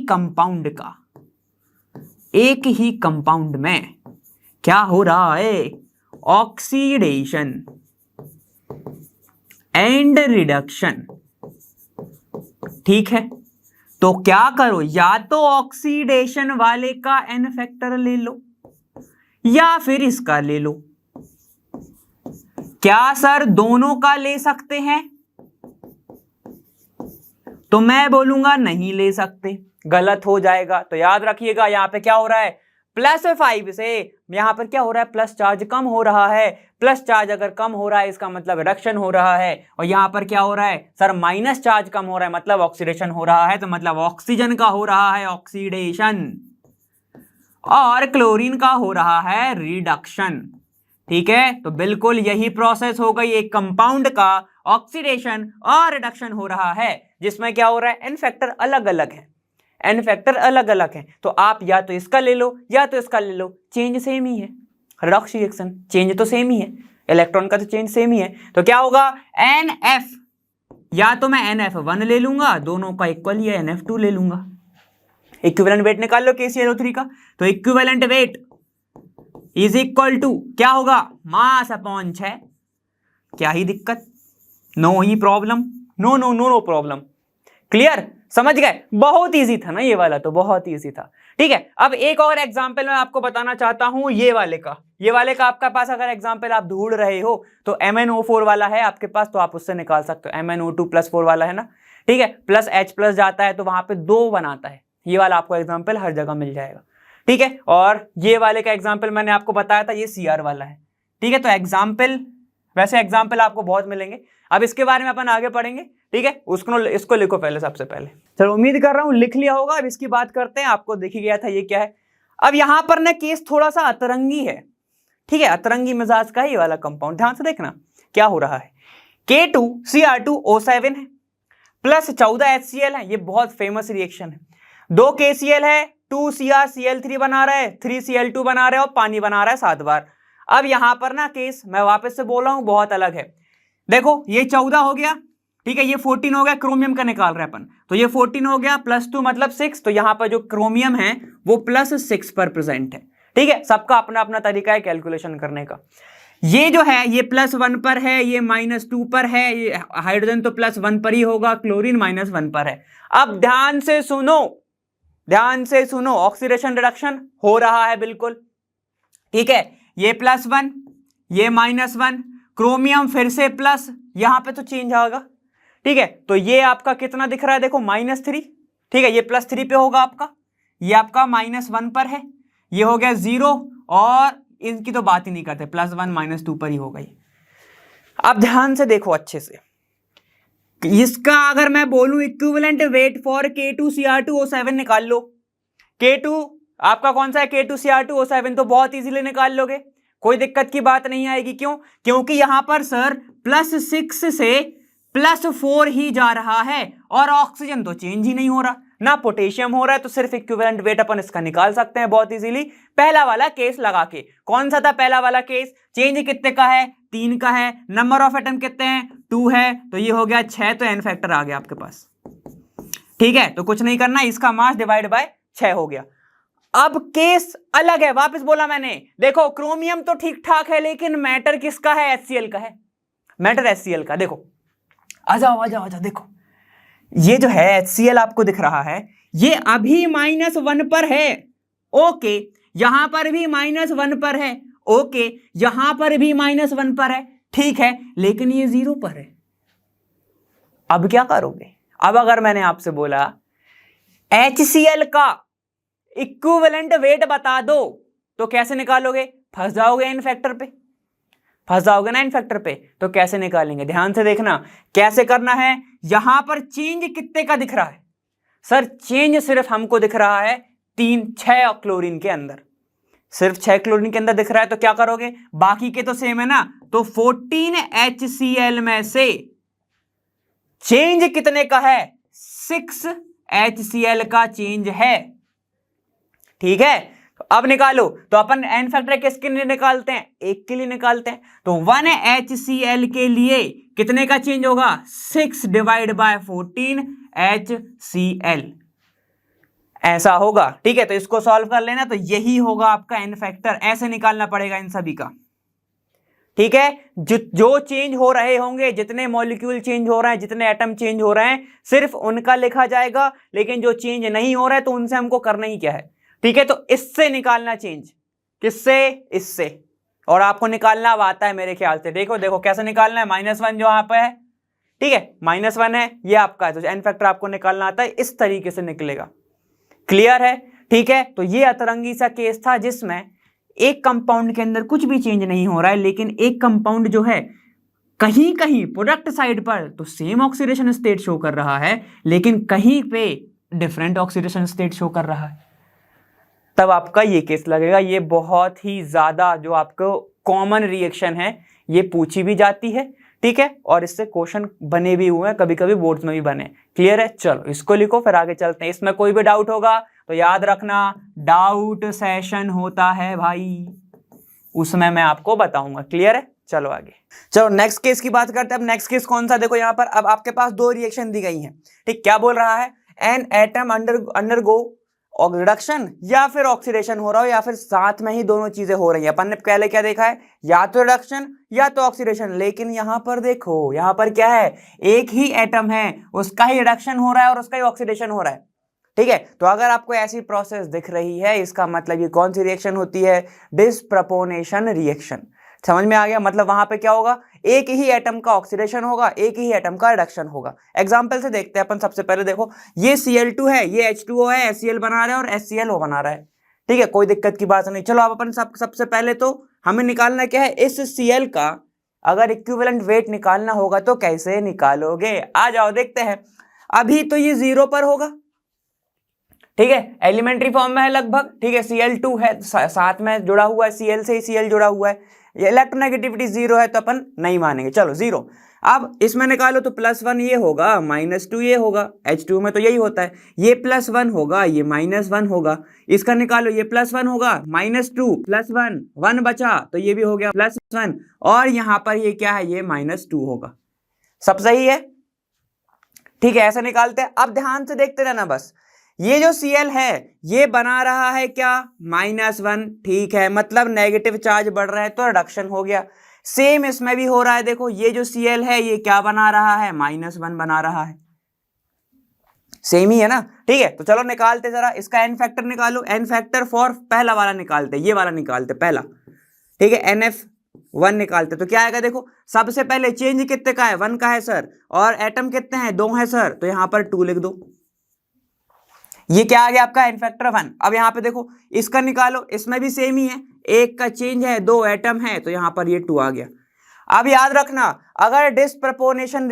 कंपाउंड में क्या हो रहा है, ऑक्सीडेशन एंड रिडक्शन, ठीक है, तो क्या करो, या तो ऑक्सीडेशन वाले का n फैक्टर ले लो या फिर इसका ले लो। क्या सर दोनों का ले सकते हैं? तो मैं बोलूंगा नहीं ले सकते, गलत हो जाएगा। तो याद रखिएगा यहां पे क्या हो रहा है, +5 से यहां पर क्या हो रहा है, प्लस चार्ज कम हो रहा है। प्लस चार्ज अगर कम हो रहा है इसका मतलब रिडक्शन हो रहा है, और यहां पर क्या हो रहा है सर, माइनस चार्ज कम हो रहा है मतलब ऑक्सीडेशन हो रहा है, तो मतलब ऑक्सीजन का हो रहा है ऑक्सीडेशन और क्लोरीन का हो रहा है रिडक्शन। ठीक है, तो बिल्कुल यही प्रोसेस हो गई, एक कंपाउंड का ऑक्सीडेशन और रिडक्शन हो रहा है जिसमें क्या हो रहा है, एन फैक्टर अलग अलग है, एन फैक्टर अलग अलग है। तो आप या तो इसका ले लो या तो इसका ले लो, चेंज सेम ही है, रिडॉक्स रिएक्शन चेंज तो सेम ही है, इलेक्ट्रॉन का तो चेंज सेम ही है। तो क्या होगा, NF, या तो मैं NF1 ले लूंगा, दोनों का इक्वल, या NF2 ले लूंगा। इक्विवेलेंट वेट निकाल लो KClO3 का, तो equivalent weight is equal to क्या होगा, मास अपॉन 6। क्या ही दिक्कत, नो ही problem, no no no no problem. Clear, समझ गए, बहुत इजी था ना ये वाला, तो बहुत इजी था। ठीक है, अब एक और एग्जांपल मैं आपको बताना चाहता हूं, ये वाले का आपका पास अगर एग्जांपल आप ढूंढ रहे हो तो MnO4 वाला है आपके पास, तो आप उससे निकाल सकते हो। MnO2+4 वाला है ना, ठीक है, प्लस H+ जाता है तो वहां पे 2 बनाता है। ये वाला आपको एग्जाम्पल हर जगह मिल जाएगा। ठीक है, और ये वाले का एग्जाम्पल मैंने आपको बताया था, ये Cr वाला है। ठीक है, तो एग्जाम्पल, वैसे एग्जाम्पल आपको बहुत मिलेंगे, अब इसके बारे में अपन आगे पढ़ेंगे। ठीक है, इसको लिखो पहले, सबसे पहले। चलो, उम्मीद कर रहा हूं लिख लिया होगा। अब इसकी बात करते हैं, आपको दिख ही गया था ये क्या है। अब यहां पर ना केस थोड़ा सा अतरंगी है। ठीक है, अतरंगी मिजाज का ही वाला कंपाउंड, ध्यान से देखना क्या हो रहा है। K2Cr2O7 है प्लस 14 HCl है, ये बहुत फेमस रिएक्शन है। 2 KCl है, 2CrCl3 बना रहा है, 3Cl2 बना रहा है और पानी बना रहा है 7 बार। अब यहां पर ना केस, मैं वापस से बोल रहा हूं, बहुत अलग है। देखो, ये 14 हो गया, ठीक है, ये 14 हो गया, क्रोमियम का निकाल रहे हैं अपन, तो ये 14 हो गया, +2 मतलब 6, तो यहां पर जो क्रोमियम है वो +6 पर प्रेजेंट है। ठीक है, सबका अपना अपना तरीका है कैलकुलेशन करने का। ये जो है ये +1 पर है, ये -2 पर है, ये हाइड्रोजन तो +1 पर ही होगा, क्लोरीन -1 पर है। अब ध्यान से सुनो, ऑक्सीडेशन रिडक्शन हो रहा है बिल्कुल। ठीक है, ये +1, ये -1, क्रोमियम फिर से प्लस, यहां पे तो चेंज आएगा। ठीक है, तो ये आपका कितना दिख रहा है, देखो -3। ठीक है, ये +3 पे होगा आपका, ये आपका -1 पर है, ये हो गया 0, और इनकी तो बात ही नहीं करते, +1 -2 पर ही हो गई। अब ध्यान से देखो अच्छे से, इसका अगर मैं बोलूं इक्विवेलेंट वेट फॉर K2Cr2O7 निकाल लो। K2 आपका कौन सा है, K2Cr2O7, तो बहुत इजीली निकाल लोगे, कोई दिक्कत की बात नहीं आएगी। क्यों? क्योंकि यहां पर सर +6 से +4 ही जा रहा है, और ऑक्सीजन तो चेंज ही नहीं हो रहा, ना पोटेशियम हो रहा है, तो सिर्फ इक्विवेलेंट वेट अपन इसका निकाल सकते हैं बहुत इजीली, पहला वाला केस लगा के। कौन सा था पहला वाला केस, चेंज कितने का है, 3 का है, नंबर ऑफ एटम कितने हैं, 2 है, तो ये हो गया 6, तो एन फैक्टर आ गया आपके पास। ठीक है, तो कुछ नहीं करना, इसका मास डिवाइड बाय 6 हो गया। अब केस अलग है, वापस बोला मैंने, देखो क्रोमियम तो ठीक ठाक है, लेकिन मैटर किसका है, HCl का है, मैटर HCl का। देखो, आ जाओ, देखो ये जो है HCl आपको दिख रहा है, ये अभी -1 पर है, ओके, यहां पर भी -1 पर है, ओके, यहां पर भी -1 पर है, ठीक है, लेकिन ये 0 पर है। अब क्या करोगे? अब अगर मैंने आपसे बोला HCl का इक्विवेलेंट वेट बता दो, तो कैसे निकालोगे? फंस जाओगे इन फैक्टर पे, फंस जाओगे ना इन फैक्टर पे, तो कैसे निकालेंगे? ध्यान से देखना कैसे करना है। यहां पर चेंज कितने का दिख रहा है सर? चेंज सिर्फ हमको दिख रहा है 6 क्लोरीन के अंदर, सिर्फ 6 क्लोरीन के अंदर दिख रहा है, तो क्या करोगे? बाकी के तो सेम है ना, तो 14 HCl में से चेंज कितने का है? 6 HCl का चेंज है। ठीक है, अब निकालो, तो अपन एन फैक्टर किसके लिए निकालते हैं, एक के लिए निकालते हैं। तो 1HCl के लिए कितने का चेंज होगा, 6 डिवाइड बाय 14 HCl, ऐसा होगा। ठीक है, तो इसको सॉल्व कर लेना, तो यही होगा आपका एन फैक्टर, ऐसे निकालना पड़ेगा इन सभी का। ठीक है, जो चेंज हो रहे होंगे, जितने मॉलिक्यूल चेंज हो रहे हैं, जितने एटम चेंज हो रहे हैं, सिर्फ उनका लिखा जाएगा, लेकिन जो चेंज नहीं हो रहा है तो उनसे हमको करना ही क्या है। ठीक है, तो इससे निकालना चेंज, किससे, इससे, और आपको निकालना अब आता है मेरे ख्याल से। देखो देखो कैसे निकालना है, -1 जो यहाँ पे है, ठीक है, -1 है, ये आपका है, तो एन फैक्टर आपको निकालना आता है, इस तरीके से निकलेगा। क्लियर है? ठीक है, तो ये अतरंगी सा केस था जिसमें एक कंपाउंड के अंदर कुछ भी चेंज नहीं हो रहा है, लेकिन एक कंपाउंड जो है कहीं कहीं प्रोडक्ट साइड पर तो सेम ऑक्सीडेशन स्टेट शो कर रहा है, लेकिन कहीं पे डिफरेंट ऑक्सीडेशन स्टेट शो कर रहा है, तब आपका ये केस लगेगा। ये बहुत ही ज्यादा जो आपको कॉमन रिएक्शन है, ये पूछी भी जाती है। ठीक है, और इससे क्वेश्चन बने भी हुए हैं, कभी कभी बोर्ड्स में भी बने। क्लियर है? चलो इसको लिखो, फिर आगे चलते हैं। इसमें कोई भी डाउट होगा तो याद रखना, डाउट सेशन होता है भाई, उसमें मैं आपको बताऊंगा। क्लियर है? चलो आगे, चलो नेक्स्ट केस की बात करते हैं। अब नेक्स्ट केस कौन सा, देखो यहाँ पर अब आपके पास दो रिएक्शन दी गई हैं। ठीक, क्या बोल रहा है, एन एटम अंडरगो रिडक्शन या फिर ऑक्सीडेशन हो रहा हो, या फिर साथ में ही दोनों चीजें हो रही है। अपन ने पहले क्या देखा है, या तो रिडक्शन या तो ऑक्सीडेशन, लेकिन यहां पर देखो, यहां पर क्या है, एक ही एटम है, उसका ही रिडक्शन हो रहा है और उसका ही ऑक्सीडेशन हो रहा है। ठीक है, तो अगर आपको ऐसी प्रोसेस दिख रही है, इसका मतलब ये कौन सी रिएक्शन होती है, डिस्प्रपोर्शनेशन रिएक्शन। समझ में आ गया? मतलब वहां पे क्या होगा, एक ही एटम का ऑक्सीडेशन होगा, एक ही एटम का रिडक्शन होगा। एग्जांपल से देखते हैं अपन। सबसे पहले देखो, ये Cl2 है, ये H2O है, HCl बना रहा है और HClO बना रहा है। ठीक है, कोई दिक्कत की बात नहीं। चलो अब अपन सबसे पहले तो हमें निकालना क्या है, इस Cl का अगर इक्विवेलेंट वेट निकालना होगा तो कैसे निकालोगे, आ जाओ देखते हैं। अभी तो ये 0 पर होगा, ठीक है, एलिमेंट्री फॉर्म में है लगभग। ठीक है, Cl2 है, साथ में जुड़ा हुआ है, Cl से ही Cl जुड़ा हुआ है, ये इलेक्ट्रोनेगेटिविटी 0 है तो अपन नहीं मानेंगे। चलो 0। अब इसमें निकालो तो +1 ये होगा, -2 ये होगा, H2 में तो यही होता है, ये +1 होगा, ये -1 होगा। इसका निकालो, ये +1 होगा, -2 +1, 1 बचा तो ये भी हो गया +1, और यहां पर ये क्या है, ये -2 होगा। सब सही है? ठीक है, ऐसा निकालते हैं। अब ध्यान से देखते रहना बस, ये जो Cl है ये बना रहा है क्या, -1। ठीक है, मतलब नेगेटिव चार्ज बढ़ रहा है तो रिडक्शन हो गया। सेम इसमें भी हो रहा है, देखो ये जो Cl है ये क्या बना रहा है, -1 बना रहा है। सेम ही है ना? ठीक है, तो चलो निकालते जरा इसका एन फैक्टर निकालो। एन फैक्टर फॉर पहला वाला निकालते, ये वाला निकालते पहला। ठीक है, NF1 निकालते, तो क्या आएगा, देखो सबसे पहले चेंज कितने का है, 1 का है सर, और एटम कितने हैं, 2 है सर, तो यहां पर 2 लिख दो। ये क्या आ गया आपका एन फैक्टर 1। अब यहां पे देखो इसका निकालो, इसमें भी सेम ही है, एक का चेंज है, 2 एटम है, तो यहां पर ये 2 आ गया। अब याद रखना, अगर डिस्प्रपोर्शनेशन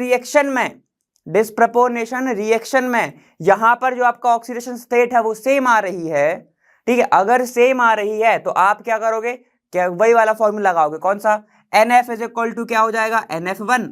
रिएक्शन में यहां पर जो आपका ऑक्सीडेशन स्टेट है वो सेम आ रही है, ठीक है, अगर सेम आ रही है तो आप क्या करोगे, क्या वही वाला फॉर्मूला लगाओगे, कौन सा, NF इज इक्वल टू क्या हो जाएगा, NF1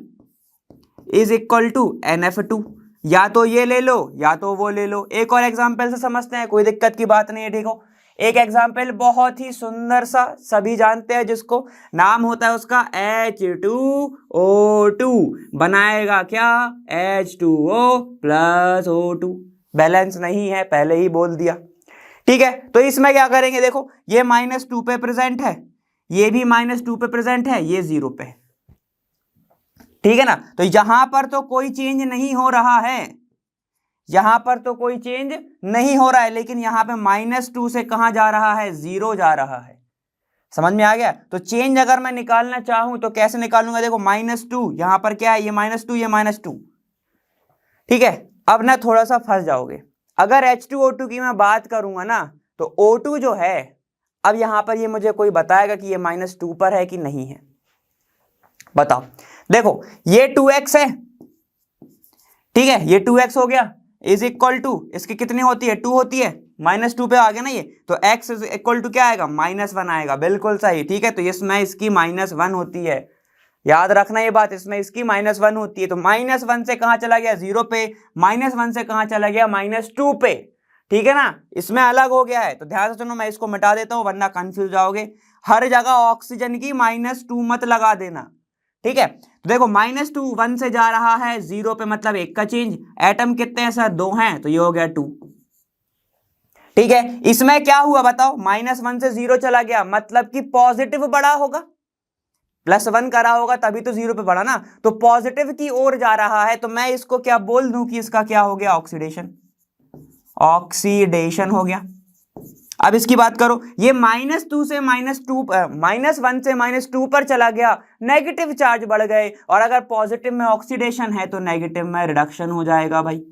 is equal to NF2। या तो ये ले लो या तो वो ले लो। एक और एग्जाम्पल से समझते हैं, कोई दिक्कत की बात नहीं है। ठीक हो, एक एग्जाम्पल बहुत ही सुंदर सा, सभी जानते हैं जिसको, नाम होता है उसका H2O2, बनाएगा क्या, H2O + O2। बैलेंस नहीं है, पहले ही बोल दिया। ठीक है, तो इसमें क्या करेंगे, देखो ये -2 पे प्रेजेंट है, ये भी -2 पे प्रेजेंट है, ये 0 पे। ठीक है ना, तो यहां पर तो कोई चेंज नहीं हो रहा है, यहां पर तो कोई चेंज नहीं हो रहा है, लेकिन यहां पे -2 से कहां जा रहा है, 0 जा रहा है। समझ में आ गया? तो चेंज अगर मैं निकालना चाहूं तो कैसे निकालूंगा, देखो -2, यहां पर क्या है, ये -2, ये -2। ठीक है, अब ना थोड़ा सा फंस जाओगे। अगर H2O2 की मैं बात करूंगा ना, तो O2 जो है, अब यहां पर ये मुझे कोई बताएगा कि ये -2 पर है कि नहीं है, बताओ। देखो ये 2x है, ठीक है, ये 2x हो गया, इज इक्वल टू, इसकी कितनी होती है, 2 होती है, -2 पे आ गया ना ये, तो x इज इक्वल टू क्या आएगा, -1 आएगा। बिल्कुल सही। ठीक है, तो इसमें इसकी -1 होती है, याद रखना ये बात, इसमें इसकी -1 होती है। तो -1 से कहां चला गया, 0 पे, -1 से कहां चला गया, -2 पे। ठीक है ना, इसमें अलग हो गया है, तो ध्यान से सुनो, मैं इसको मिटा देता हूं वरना कंफ्यूज जाओगे। हर जगह ऑक्सीजन की -2 मत लगा देना, ठीक है। तो देखो -2 1 से जा रहा है 0 पे, मतलब 1 का चेंज। एटम कितने हैं सर, 2 हैं, तो ये हो गया 2। ठीक है, इसमें क्या हुआ बताओ, -1 से 0 चला गया, मतलब कि पॉजिटिव बड़ा होगा, +1 करा होगा तभी तो 0 पे बढ़ा ना, तो पॉजिटिव की ओर जा रहा है, तो मैं इसको क्या बोल दूं कि इसका क्या हो गया, ऑक्सीडेशन, ऑक्सीडेशन हो गया। अब इसकी बात करो, ये -2 से -1 से -2 पर चला गया, नेगेटिव चार्ज बढ़ गए, और अगर पॉजिटिव में ऑक्सीडेशन है तो नेगेटिव में रिडक्शन हो जाएगा भाई।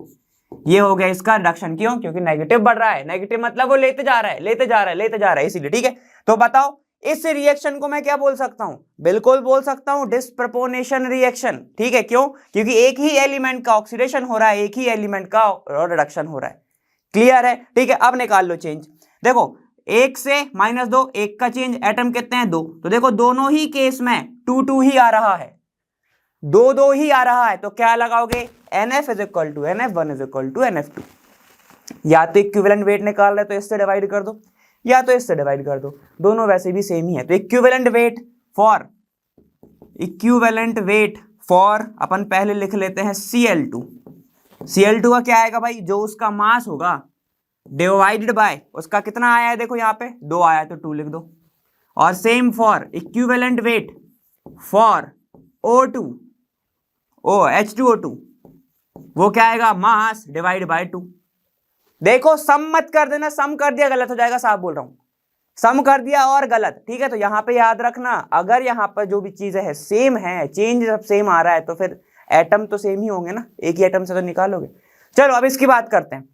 ये हो गया इसका रिडक्शन, क्यों, क्योंकि नेगेटिव बढ़ रहा है, नेगेटिव मतलब वो लेते जा रहा है, लेते जा रहा है, लेते जा रहा है, इसीलिए। ठीक है, तो बताओ इस रिएक्शन को मैं क्या बोल सकता हूं, बिल्कुल बोल सकता हूं डिस्प्रपोर्शनल रिएक्शन। ठीक है, क्यों, क्योंकि एक ही एलिमेंट का ऑक्सीडेशन हो रहा है, एक ही एलिमेंट का रिडक्शन हो रहा है। क्लियर है, ठीक है। अब निकाल लो चेंज, देखो 1 से -2, 1 का चेंज, एटम कितने हैं 2, तो देखो दोनों ही केस में 2 2 ही आ रहा है, 2 2 ही आ रहा है, तो क्या लगाओगे, NF = NF1 = NF2। या तो इक्विवेलेंट वेट निकाल रहे तो इससे डिवाइड कर दो, या तो इससे डिवाइड कर दो, दोनों वैसे भी सेम ही है। तो इक्विवेलेंट वेट फॉर अपन पहले लिख लेते हैं Cl2। Cl2 का क्या आएगा भाई, जो उसका मास होगा डिवाइडेड बाय उसका कितना आया है, देखो यहाँ पे 2 आया है तो 2 लिख दो। और same for equivalent weight for O2 H2O2, वो क्या आएगा, मास डिवाइड बाय 2। देखो सम मत कर देना, सम कर दिया गलत हो जाएगा, साफ बोल रहा हूं, सम कर दिया और गलत। ठीक है, तो यहां पे याद रखना, अगर यहां पर जो भी चीजें है सेम है, चेंज जब सेम आ रहा है तो फिर एटम तो सेम ही होंगे ना, एक ही एटम से तो निकालोगे। चलो अब इसकी बात करते हैं,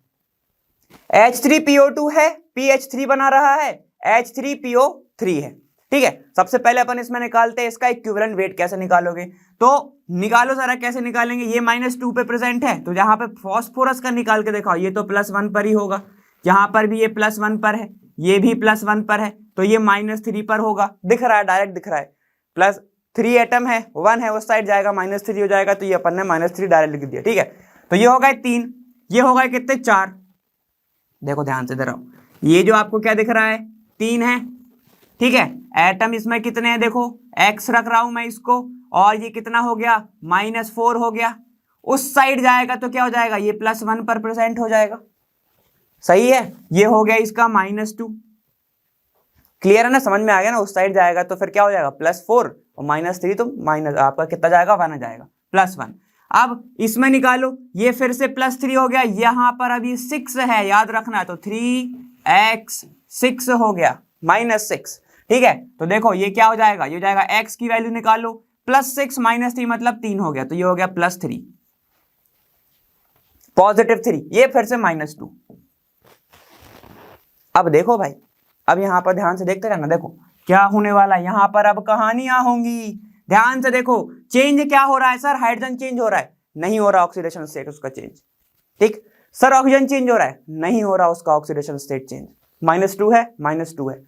H3PO2 है, PH3 बना रहा है, H3PO3 है। ठीक है, सबसे पहले अपन इसमें निकालते हैं इसका इक्विवेलेंट वेट। कैसे निकालोगे, तो निकालो जरा, कैसे निकालेंगे, ये -2 पे प्रेजेंट है, तो यहां पे फास्फोरस का निकाल के दिखाओ, ये तो +1 पर ही होगा, यहां पर भी ये +1 पर है, ये भी +1 पर है, तो ये -3 पर होगा, दिख रहा है, डायरेक्ट दिख रहा है, +3 एटम है, 1 है उस साइड जाएगा, -3 हो जाएगा, तो ये अपन ने -3 डायरेक्ट लिख दिया। ठीक है, तो ये हो गए 3, ये हो गए कितने, 4। देखो ध्यान से इधर आओ, ये जो आपको क्या दिख रहा है, 3 है। ठीक है, एटम इसमें कितने हैं, देखो x रख रहा हूं मैं इसको, और ये कितना हो गया, -4 हो गया, उस साइड जाएगा तो क्या हो जाएगा, ये +1 पर प्रेजेंट हो जाएगा। सही है, ये हो गया इसका -2। क्लियर है ना, समझ में आ गया ना, उस साइड जाएगा तो फिर क्या हो जाएगा, +4 और -3, तो माइनस आपका कितना जाएगा, 1 आ जाएगा, +1। अब इसमें निकालो, ये फिर से +3 हो गया, यहां पर अभी 6 है, याद रखना, तो 3x 6 हो गया, -6। ठीक है, तो देखो ये क्या हो जाएगा, ये हो जाएगा x की वैल्यू निकालो, +6 -3 मतलब 3 हो गया, तो ये हो गया +3, +3, ये फिर से -2। अब देखो भाई, अब यहां पर ध्यान से देखते रहना, देखो क्या होने वाला है, यहां पर अब कहानियां होंगी, ध्यान से देखो। चेंज क्या हो रहा है सर, हाइड्रोजन चेंज हो रहा है, नहीं हो रहा ऑक्सीडेशन स्टेट उसका चेंज। ठीक, सर ऑक्सीजन चेंज हो रहा है, नहीं हो रहा उसका ऑक्सीडेशन स्टेट चेंज, -2 है, -2 है।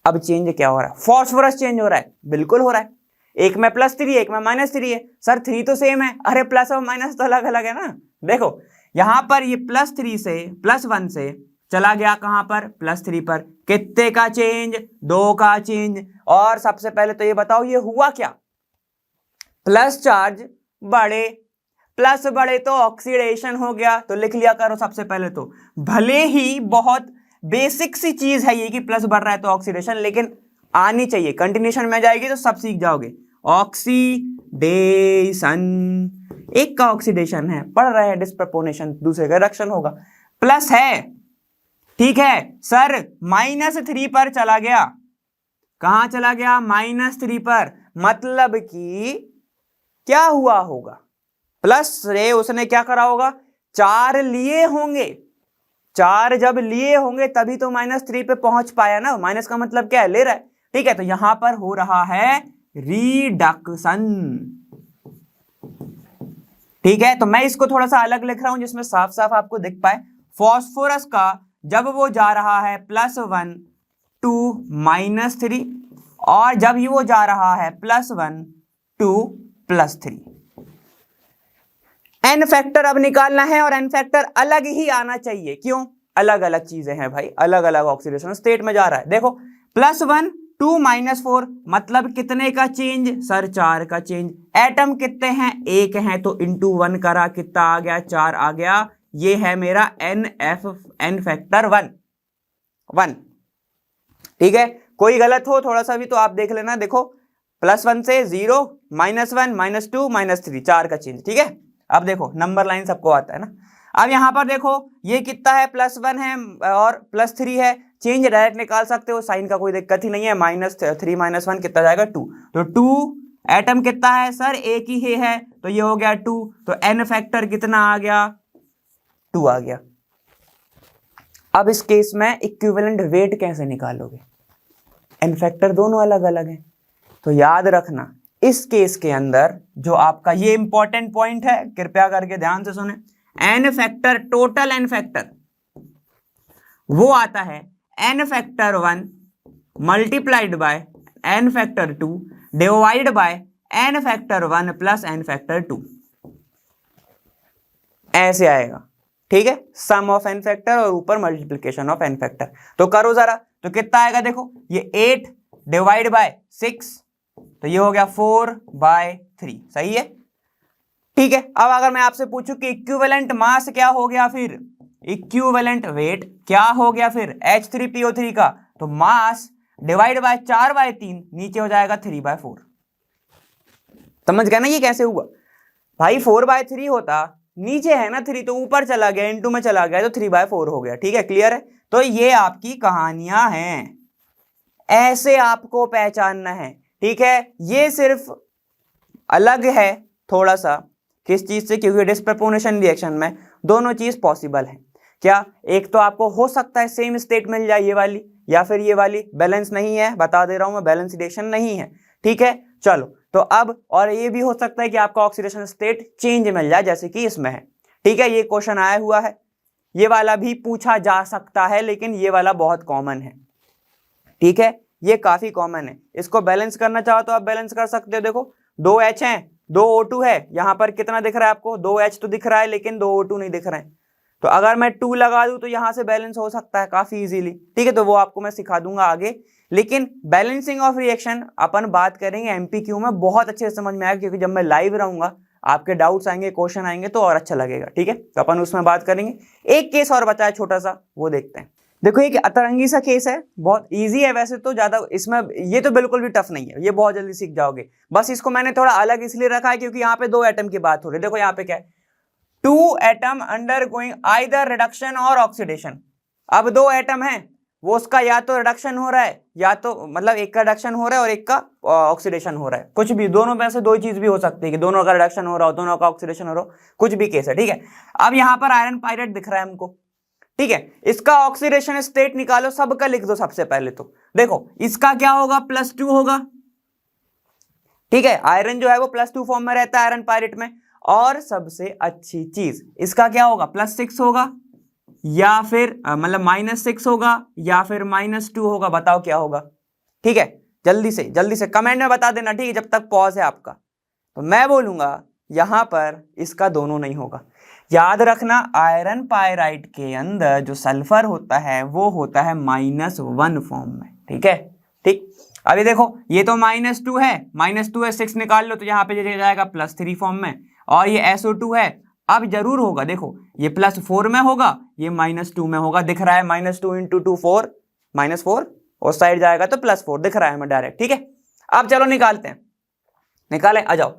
अब चेंज क्या हो रहा है, फॉस्फोरस चेंज हो रहा है, बिल्कुल हो रहा है, एक में +3 एक में -3 है, सर 3 तो सेम है, अरे प्लस और माइनस तो अलग अलग है ना। देखो यहां पर ये +3 से +1 से चला गया कहां पर, +3 पर, कितने का चेंज, 2 का चेंज। और सबसे पहले तो ये बताओ ये हुआ क्या, प्लस चार्ज बढ़े, प्लस बढ़े तो ऑक्सीडेशन हो गया, तो लिख लिया करो सबसे पहले तो, भले ही बहुत बेसिक सी चीज है ये कि प्लस बढ़ रहा है तो ऑक्सीडेशन, लेकिन आनी चाहिए, कंटिन्यूशन में जाएगी तो सब सीख जाओगे। ऑक्सीडेशन, एक का ऑक्सीडेशन है, पढ़ रहे हैं, डिस्प्रपोर्शनेशन दूसरे का रिडक्शन होगा, प्लस है। ठीक है सर, -3 पर चला गया, कहां चला गया, -3 पर, मतलब कि क्या हुआ होगा, प्लस से उसने क्या करा होगा, 4 लिए होंगे, 4 जब लिए होंगे तभी तो -3 पे पहुंच पाया ना, माइनस का मतलब क्या है, ले रहा है। ठीक है, तो यहां पर हो रहा है रिडक्शन। ठीक है, तो मैं इसको थोड़ा सा अलग लिख रहा हूं जिसमें साफ साफ आपको दिख पाए। फॉस्फोरस का जब वो जा रहा है +1 टू -3, और जब ही वो जा रहा है +1 टू +3, एन फैक्टर अब निकालना है, और एन फैक्टर अलग ही आना चाहिए। क्यों अलग अलग चीजें हैं भाई, अलग अलग ऑक्सीडेशन स्टेट में जा रहा है। देखो +1 2 -4 मतलब कितने का चेंज सर, 4 का चेंज। एटम कितने हैं, 1 है तो इंटू 1 करा, कितना आ गया, 4 आ गया। ये है मेरा n फैक्टर 1। ठीक है, कोई गलत हो थोड़ा सा भी तो आप देख लेना। देखो +1 से 0 -1 -2 -3 4 का चेंज। ठीक है, अब देखो नंबर लाइन सबको आता है ना। अब यहां पर देखो ये कितना है, +1 है और +3 है, चेंज डायरेक्ट निकाल सकते हो, साइन का कोई दिक्कत ही नहीं है। -3 -1 कितना जाएगा 2, तो 2 एटम कितना है सर, एक ही है तो ये हो गया 2, तो n फैक्टर कितना आ गया, 2 आ गया। अब इस केस में इक्विवेलेंट वेट कैसे निकालोगे, n फैक्टर दोनों अलग अलग हैं, तो याद रखना इस केस के अंदर जो आपका ये इंपॉर्टेंट पॉइंट है, कृपया करके ध्यान से सुने, n factor total n factor वो आता है n factor 1 multiplied by n factor 2 divide by n factor 1 plus n factor 2, ऐसे आएगा। ठीक है, सम ऑफ n फैक्टर और ऊपर मल्टीप्लिकेशन ऑफ n फैक्टर। तो करो जरा, तो कितना आएगा, देखो ये 8 डिवाइड बाय 6 तो ये हो गया 4/3, सही है। ठीक है, अब अगर मैं आपसे पूछूं कि इक्विवेलेंट मास क्या हो गया, फिर इक्विवेलेंट वेट क्या हो गया फिर H3PO3 का, तो मास डिवाइड बाय 4/3 नीचे हो जाएगा 3/4। समझ गया ना ये कैसे हुआ भाई, 4/3 होता, नीचे है ना 3 तो ऊपर चला गया, इनटू में चला गया तो 3/4 हो गया। ठीक है, क्लियर है। तो ये आपकी कहानियां हैं, ऐसे आपको पहचानना है। ठीक है, ये सिर्फ अलग है थोड़ा सा किस चीज से, क्योंकि डिस्प्रपोर्शनल रिएक्शन में दोनों चीज पॉसिबल है। क्या, एक तो आपको हो सकता है सेम स्टेट मिल जाए ये वाली, या फिर ये वाली बैलेंस नहीं है, बता दे रहा हूं मैं, बैलेंस रिएक्शन नहीं है। ठीक है, चलो तो अब और ये भी हो सकता है कि आपका ऑक्सीडेशन स्टेट चेंज मिल जाए जैसे कि इसमें है। ठीक है, ये क्वेश्चन आया हुआ है, ये वाला भी पूछा जा सकता है, लेकिन ये वाला बहुत कॉमन है। ठीक है, ये काफी कॉमन है। इसको बैलेंस करना चाहो तो आप बैलेंस कर सकते हो। देखो 2 H है 2 O2 है, यहां पर कितना दिख रहा है आपको, 2 H तो दिख रहा है लेकिन 2 O2 नहीं दिख रहे हैं, तो अगर मैं 2 लगा दूं तो यहां से बैलेंस हो सकता है काफी इजीली। ठीक है, तो वो आपको मैं सिखा दूंगा आगे, लेकिन बैलेंसिंग ऑफ रिएक्शन अपन बात करेंगे MPQ में, बहुत अच्छे से समझ में आएगा, क्योंकि जब मैं लाइव रहूंगा आपके डाउट्स आएंगे, क्वेश्चन आएंगे तो और अच्छा लगेगा। ठीक है, तो अपन उसमें बात करेंगे। एक केस और बचा है छोटा सा, वो देखते हैं। देखो एक अतरंगी सा केस है, बहुत इजी है वैसे तो, ज्यादा इसमें ये तो बिल्कुल भी टफ नहीं है, ये बहुत जल्दी सीख जाओगे। बस इसको मैंने थोड़ा अलग इसलिए रखा है क्योंकि यहाँ पे 2 एटम की बात हो रही है। देखो यहाँ पे क्या है, 2 एटम अंडरगोइंग आइदर रिडक्शन और ऑक्सीडेशन। अब 2 एटम है, वो उसका या तो रिडक्शन हो रहा है, या तो मतलब एक का रिडक्शन हो रहा है और एक का ऑक्सीडेशन हो रहा है, कुछ भी, दोनों में से 2 चीज भी हो सकती है कि दोनों का रिडक्शन हो रहा हो, दोनों का ऑक्सीडेशन हो रहा हो, कुछ भी केस है। ठीक है, अब यहाँ पर आयरन पायरेट दिख रहा है हमको। ठीक है, इसका ऑक्सीडेशन स्टेट निकालो, सबका लिख दो सबसे पहले। तो देखो इसका क्या होगा, +2 होगा। ठीक है, आयरन जो है वो +2 फॉर्म में रहता है आयरन पायरेट में, और सबसे अच्छी चीज इसका क्या होगा, +6 होगा, या फिर मतलब -6 होगा, या फिर -2 होगा। बताओ क्या होगा। ठीक है, जल्दी से कमेंट में बता देना। ठीक है, जब तक पॉज है आपका, तो मैं बोलूंगा यहां पर इसका दोनों नहीं होगा। याद रखना आयरन पायराइट के अंदर जो सल्फर होता है वो होता है -1 फॉर्म में। ठीक है, ठीक। अभी देखो ये तो -2 है, -2 है, 6 निकाल लो तो यहाँ पे जाएगा +3 फॉर्म में, और ये SO2 है। अब जरूर होगा, देखो ये +4 में होगा, ये -2 में होगा, दिख रहा है, -2 × 2 4, -4 उस साइड जाएगा तो +4 दिख रहा है हमें डायरेक्ट। ठीक है, अब चलो निकालते हैं, निकालें, आ जाओ।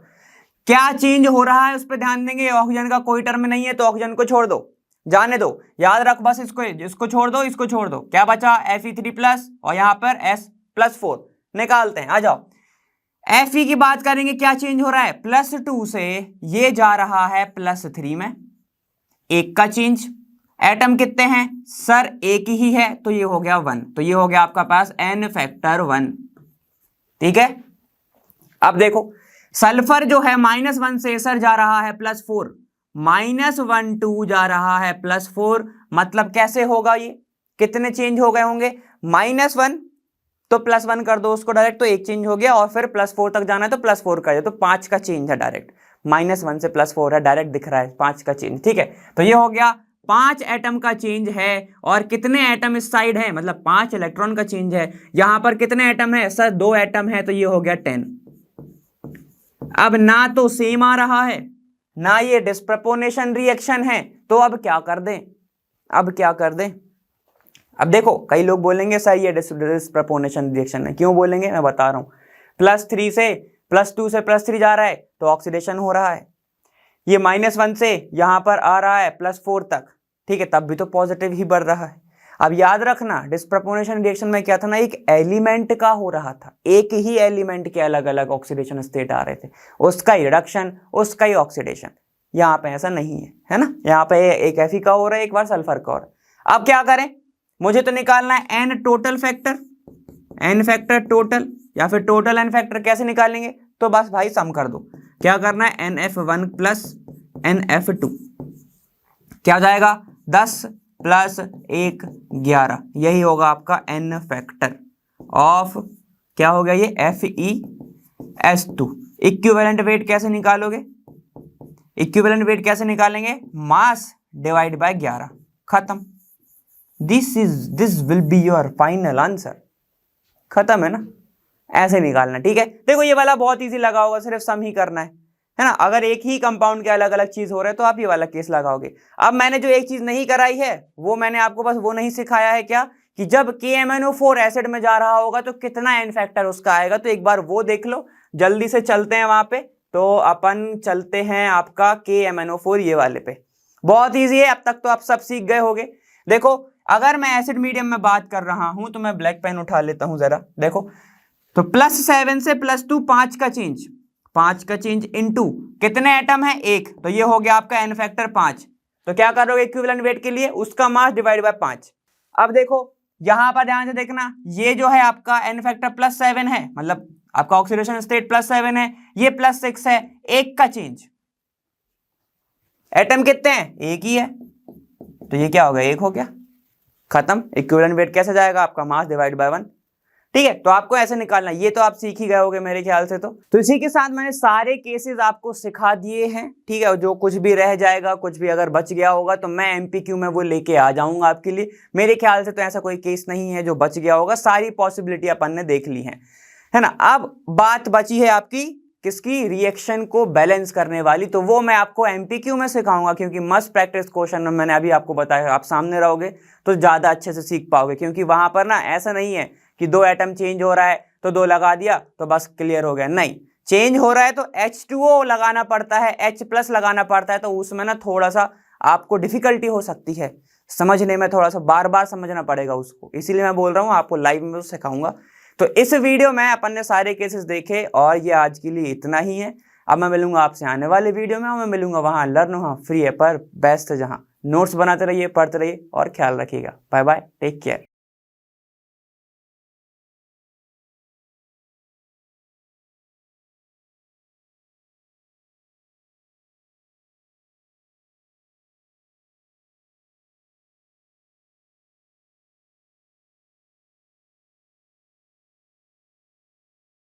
क्या चेंज हो रहा है उस पर ध्यान देंगे। ऑक्सीजन का कोई टर्म नहीं है तो ऑक्सीजन को छोड़ दो, जाने दो, याद रख बस इसको छोड़ दो, इसको छोड़ दो, क्या बचा, Fe3+ और यहाँ पर S+4 निकालते हैं, आ जाओ। Fe की बात करेंगे, क्या चेंज हो रहा है, +2 से ये जा रहा है +3 में, एक का चेंज। एटम कितने हैं सर, एक ही है तो ये हो गया 1, तो ये हो गया आपका पास n फैक्टर 1। ठीक है, अब देखो सल्फर जो है -1 से सर जा रहा है +4, -1 2 जा रहा है +4, मतलब कैसे होगा, ये कितने चेंज हो गए होंगे, -1 तो +1 कर दो उसको डायरेक्ट, तो एक चेंज हो गया, और फिर +4 तक जाना है तो +4 कर दो, तो 5 का चेंज है डायरेक्ट, -1 से +4 है डायरेक्ट दिख रहा है 5 का चेंज। ठीक है, तो ये हो गया 5 एटम का चेंज है और कितने एटम इस साइड है, मतलब 5 इलेक्ट्रॉन का चेंज है। यहां पर कितने एटम है सर, 2 एटम है, तो ये हो गया 10। अब ना तो सेम आ रहा है ना ये डिस्प्रपोर्शनेशन रिएक्शन है, तो अब क्या कर दें, अब देखो कई लोग बोलेंगे सर ये डिस्प्रपोर्शनेशन रिएक्शन है, क्यों बोलेंगे मैं बता रहा हूं। +3 से +2 से +3 जा रहा है तो ऑक्सीडेशन हो रहा है, ये -1 से यहां पर आ रहा है +4 तक, ठीक है, तब भी तो पॉजिटिव ही बढ़ रहा है। अब याद रखना डिस्प्रपोर्शनेशन रिएक्शन में क्या था ना, एक एलिमेंट का हो रहा था, एक ही एलिमेंट के अलग अलग ऑक्सीडेशन स्टेट आ रहे थे, उसका ही रिडक्शन उसका ही ऑक्सीडेशन। यहाँ पे ऐसा नहीं है ना, यहाँ पे एक Fe का हो रहा है, एक बार सल्फर का हो रहा है। अब क्या करें, मुझे तो निकालना है n total factor, n factor total या फिर टोटल n फैक्टर, कैसे निकालेंगे, तो बस भाई सम कर दो। क्या करना है, NF1 + NF2 क्या हो जाएगा, 10 + 1 11, यही होगा आपका n फैक्टर ऑफ क्या हो गया ये FeS2। इक्विवेलेंट वेट कैसे निकालोगे, इक्विवेलेंट वेट कैसे निकालेंगे, मास डिवाइड बाय 11, खत्म। This will be your final answer, खत्म है ना, ऐसे निकालना, ठीक है। देखो ये वाला बहुत इजी लगा होगा, सिर्फ सम ही करना है ना। अगर एक ही कंपाउंड के अलग अलग चीज हो रहे हैं तो आप ये वाला केस लगाओगे। अब मैंने जो एक चीज नहीं कराई है वो मैंने आपको बस वो नहीं सिखाया है क्या, कि जब KMnO4 एसिड में जा रहा होगा तो कितना n फैक्टर उसका आएगा, तो एक बार वो देख लो। जल्दी से चलते हैं वहां पे, तो अपन चलते हैं आपका KMnO4 ये वाले पे, बहुत ईजी है, अब तक तो आप सब सीख गए होगे। देखो अगर मैं एसिड मीडियम में बात कर रहा हूं तो मैं ब्लैक पेन उठा लेता हूं जरा, देखो तो +7 से +2 5 का चेंज इनटू कितने एटम है, 1, तो ये हो गया आपका n फैक्टर 5। तो क्या करोगे इक्विवेलेंट वेट के लिए, उसका मास डिवाइड बाय 5। अब देखो यहां पर ध्यान से देखना, ये जो है आपका n फैक्टर +7 है, मतलब आपका ऑक्सीडेशन स्टेट +7 है, ये +6 है, 1 का चेंज, एटम कितने हैं, 1 ही है, तो ये क्या हो गया, 1 हो गया, खत्म। इक्विवेलेंट वेट कैसे जाएगा, आपका मास डिवाइड बाय 1, ठीक है। तो आपको ऐसे निकालना, ये तो आप सीख ही गए होगे मेरे ख्याल से। तो इसी के साथ मैंने सारे केसेस आपको सिखा दिए हैं, ठीक है। जो कुछ भी रह जाएगा, कुछ भी अगर बच गया होगा तो मैं MPQ में वो लेके आ जाऊंगा आपके लिए। मेरे ख्याल से तो ऐसा कोई केस नहीं है जो बच गया होगा, सारी पॉसिबिलिटी अपन ने देख ली है ना। अब बात बची है आपकी किसकी, रिएक्शन को बैलेंस करने वाली, तो वो मैं आपको MPQ में सिखाऊंगा, क्योंकि मस्ट प्रैक्टिस क्वेश्चन में मैंने अभी आपको बताया, आप सामने रहोगे तो ज्यादा अच्छे से सीख पाओगे, क्योंकि वहां पर ना ऐसा नहीं है कि 2 एटम चेंज हो रहा है तो 2 लगा दिया तो बस क्लियर हो गया, नहीं, चेंज हो रहा है तो H2O लगाना पड़ता है, H+ लगाना पड़ता है, तो उसमें ना थोड़ा सा आपको डिफिकल्टी हो सकती है समझने में, थोड़ा सा बार बार समझना पड़ेगा उसको, इसीलिए मैं बोल रहा हूँ आपको लाइव में सिखाऊंगा। तो इस वीडियो में अपन ने सारे केसेस देखे और ये आज के लिए इतना ही है। अब मैं मिलूंगा आपसे आने वाले वीडियो में, और मैं मिलूंगा वहाँ लर्न वहाँ फ्री है पर बेस्ट, जहाँ नोट्स बनाते रहिए, पढ़ते रहिए और ख्याल रखिएगा। Bye bye, take care.